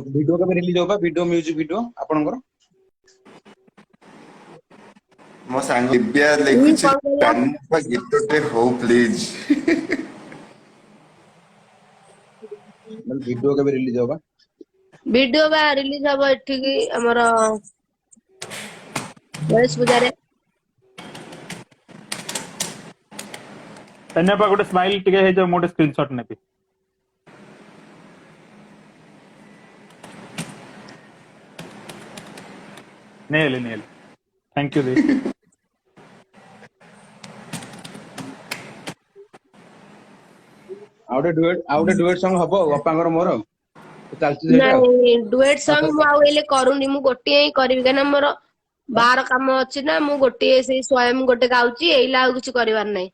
ଭିଡିଓ କେବେ ରିଲିଜ ହବ? ଭିଡିଓ ମ୍ୟୁଜିକ ଭିଡିଓ ଆପଣଙ୍କର? ମୋ ସାଙ୍ଗ ଦିବ୍ୟା ଲେଖୁଛି କଣ କହିଲ? କାନ୍ନୁପା ଗୀତଟେ ହଉ ପ୍ଲିଜ। ଭିଡିଓ କେବେ ରିଲିଜ ହବ? ଭିଡିଓ ବା ରିଲିଜ ହବ ଏଠିକି ଆମର ଗଣେଶ ପୂଜାରେ। ଧନ୍ୟବାଦ। ଗୋଟେ ସ୍ମାଇଲ ଟିକେ ହେଇଯାଉ, ମୁଁ ଗୋଟେ ସ୍କ୍ରିନଶଟ ନେବି। ନେଲେ ଥ୍ୟାଙ୍କ ୟୁ ଦି। ଆଉ ଗୋଟେ ଡୁଏଟ ସଙ୍ଗ ହବ ଆଉ ଅପାଙ୍କର ମୋର ଆଉ। ଚାଲିଛି ସେଇଟା ଆଉ। ନାଇଁ ଡୁଏଟ ସଙ୍ଗ ମୁଁ ଆଚ୍ଛା। ଆଉ ଏଇଲେ କରୁନି, ମୁଁ ଗୋଟିଏ ହିଁ କରିବି, କାହିଁକିନା ମୋର ବାହାର କାମ ଅଛି ନା, ମୁଁ ଗୋଟିଏ ସେଇ ସ୍ୱୟଂ ଗୋଟେ ଗାଉଛି, ଏଇଲା ଆଉ କିଛି କରିବାର ନାହିଁ।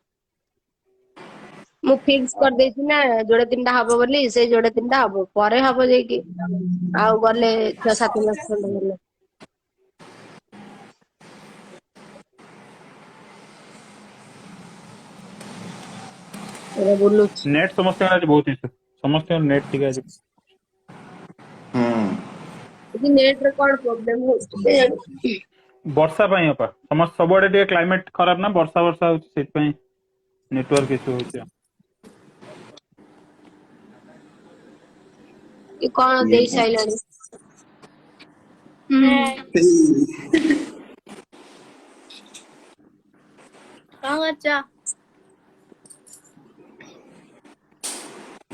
ମୁଁ ଫିକ୍ସ କରିଦେଇଛି ନା ଯୋଡେ ତିନିଟା ହବ ବୋଲି, ସେଇ ଯୋଡେ ତିନିଟା ହବ, ପରେ ହବ ଯାଇକି ଆଉ ଗଲେ 6-7 ମାସ ଖଣ୍ଡେ ଗଲେ। ଏବେ ବୁଲୁଛି। ନେଟ୍ ସମସ୍ତଙ୍କର ଆଜି ବହୁତ ଇସୁ, ସମସ୍ତଙ୍କର ନେଟ୍ ଟିକେ ଆଜି। ଆଜି ନେଟ ରେ କଣ ପ୍ରୋବ୍ଲେମ ହଉଛି କେଜାଣି? ବର୍ଷା ପାଇଁ ଅପା, ସମସ୍ତ ସବୁଆଡେ ଟିକେ କ୍ଲାଇମେଟ ଖରାପ ନା, ବର୍ଷା ହଉଛି, ସେଥିପାଇଁ ନେଟୱାର୍କ ଇସୁ ହଉଛି। କି କଣ ଦେଇ ସାଇଲାଣି। କଣ କରୁଛ?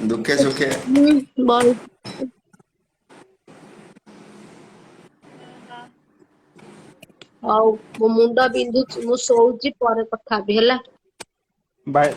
ଦୁଃଖେ ସୁଖେ ବଲ ହଉ ମୋ ମୁଣ୍ଡ ବିନ୍ଧୁଛି, ମୁଁ ଶୋଉଛି, ପରେ କଥା ହେବି ହେଲା। ବାଏ।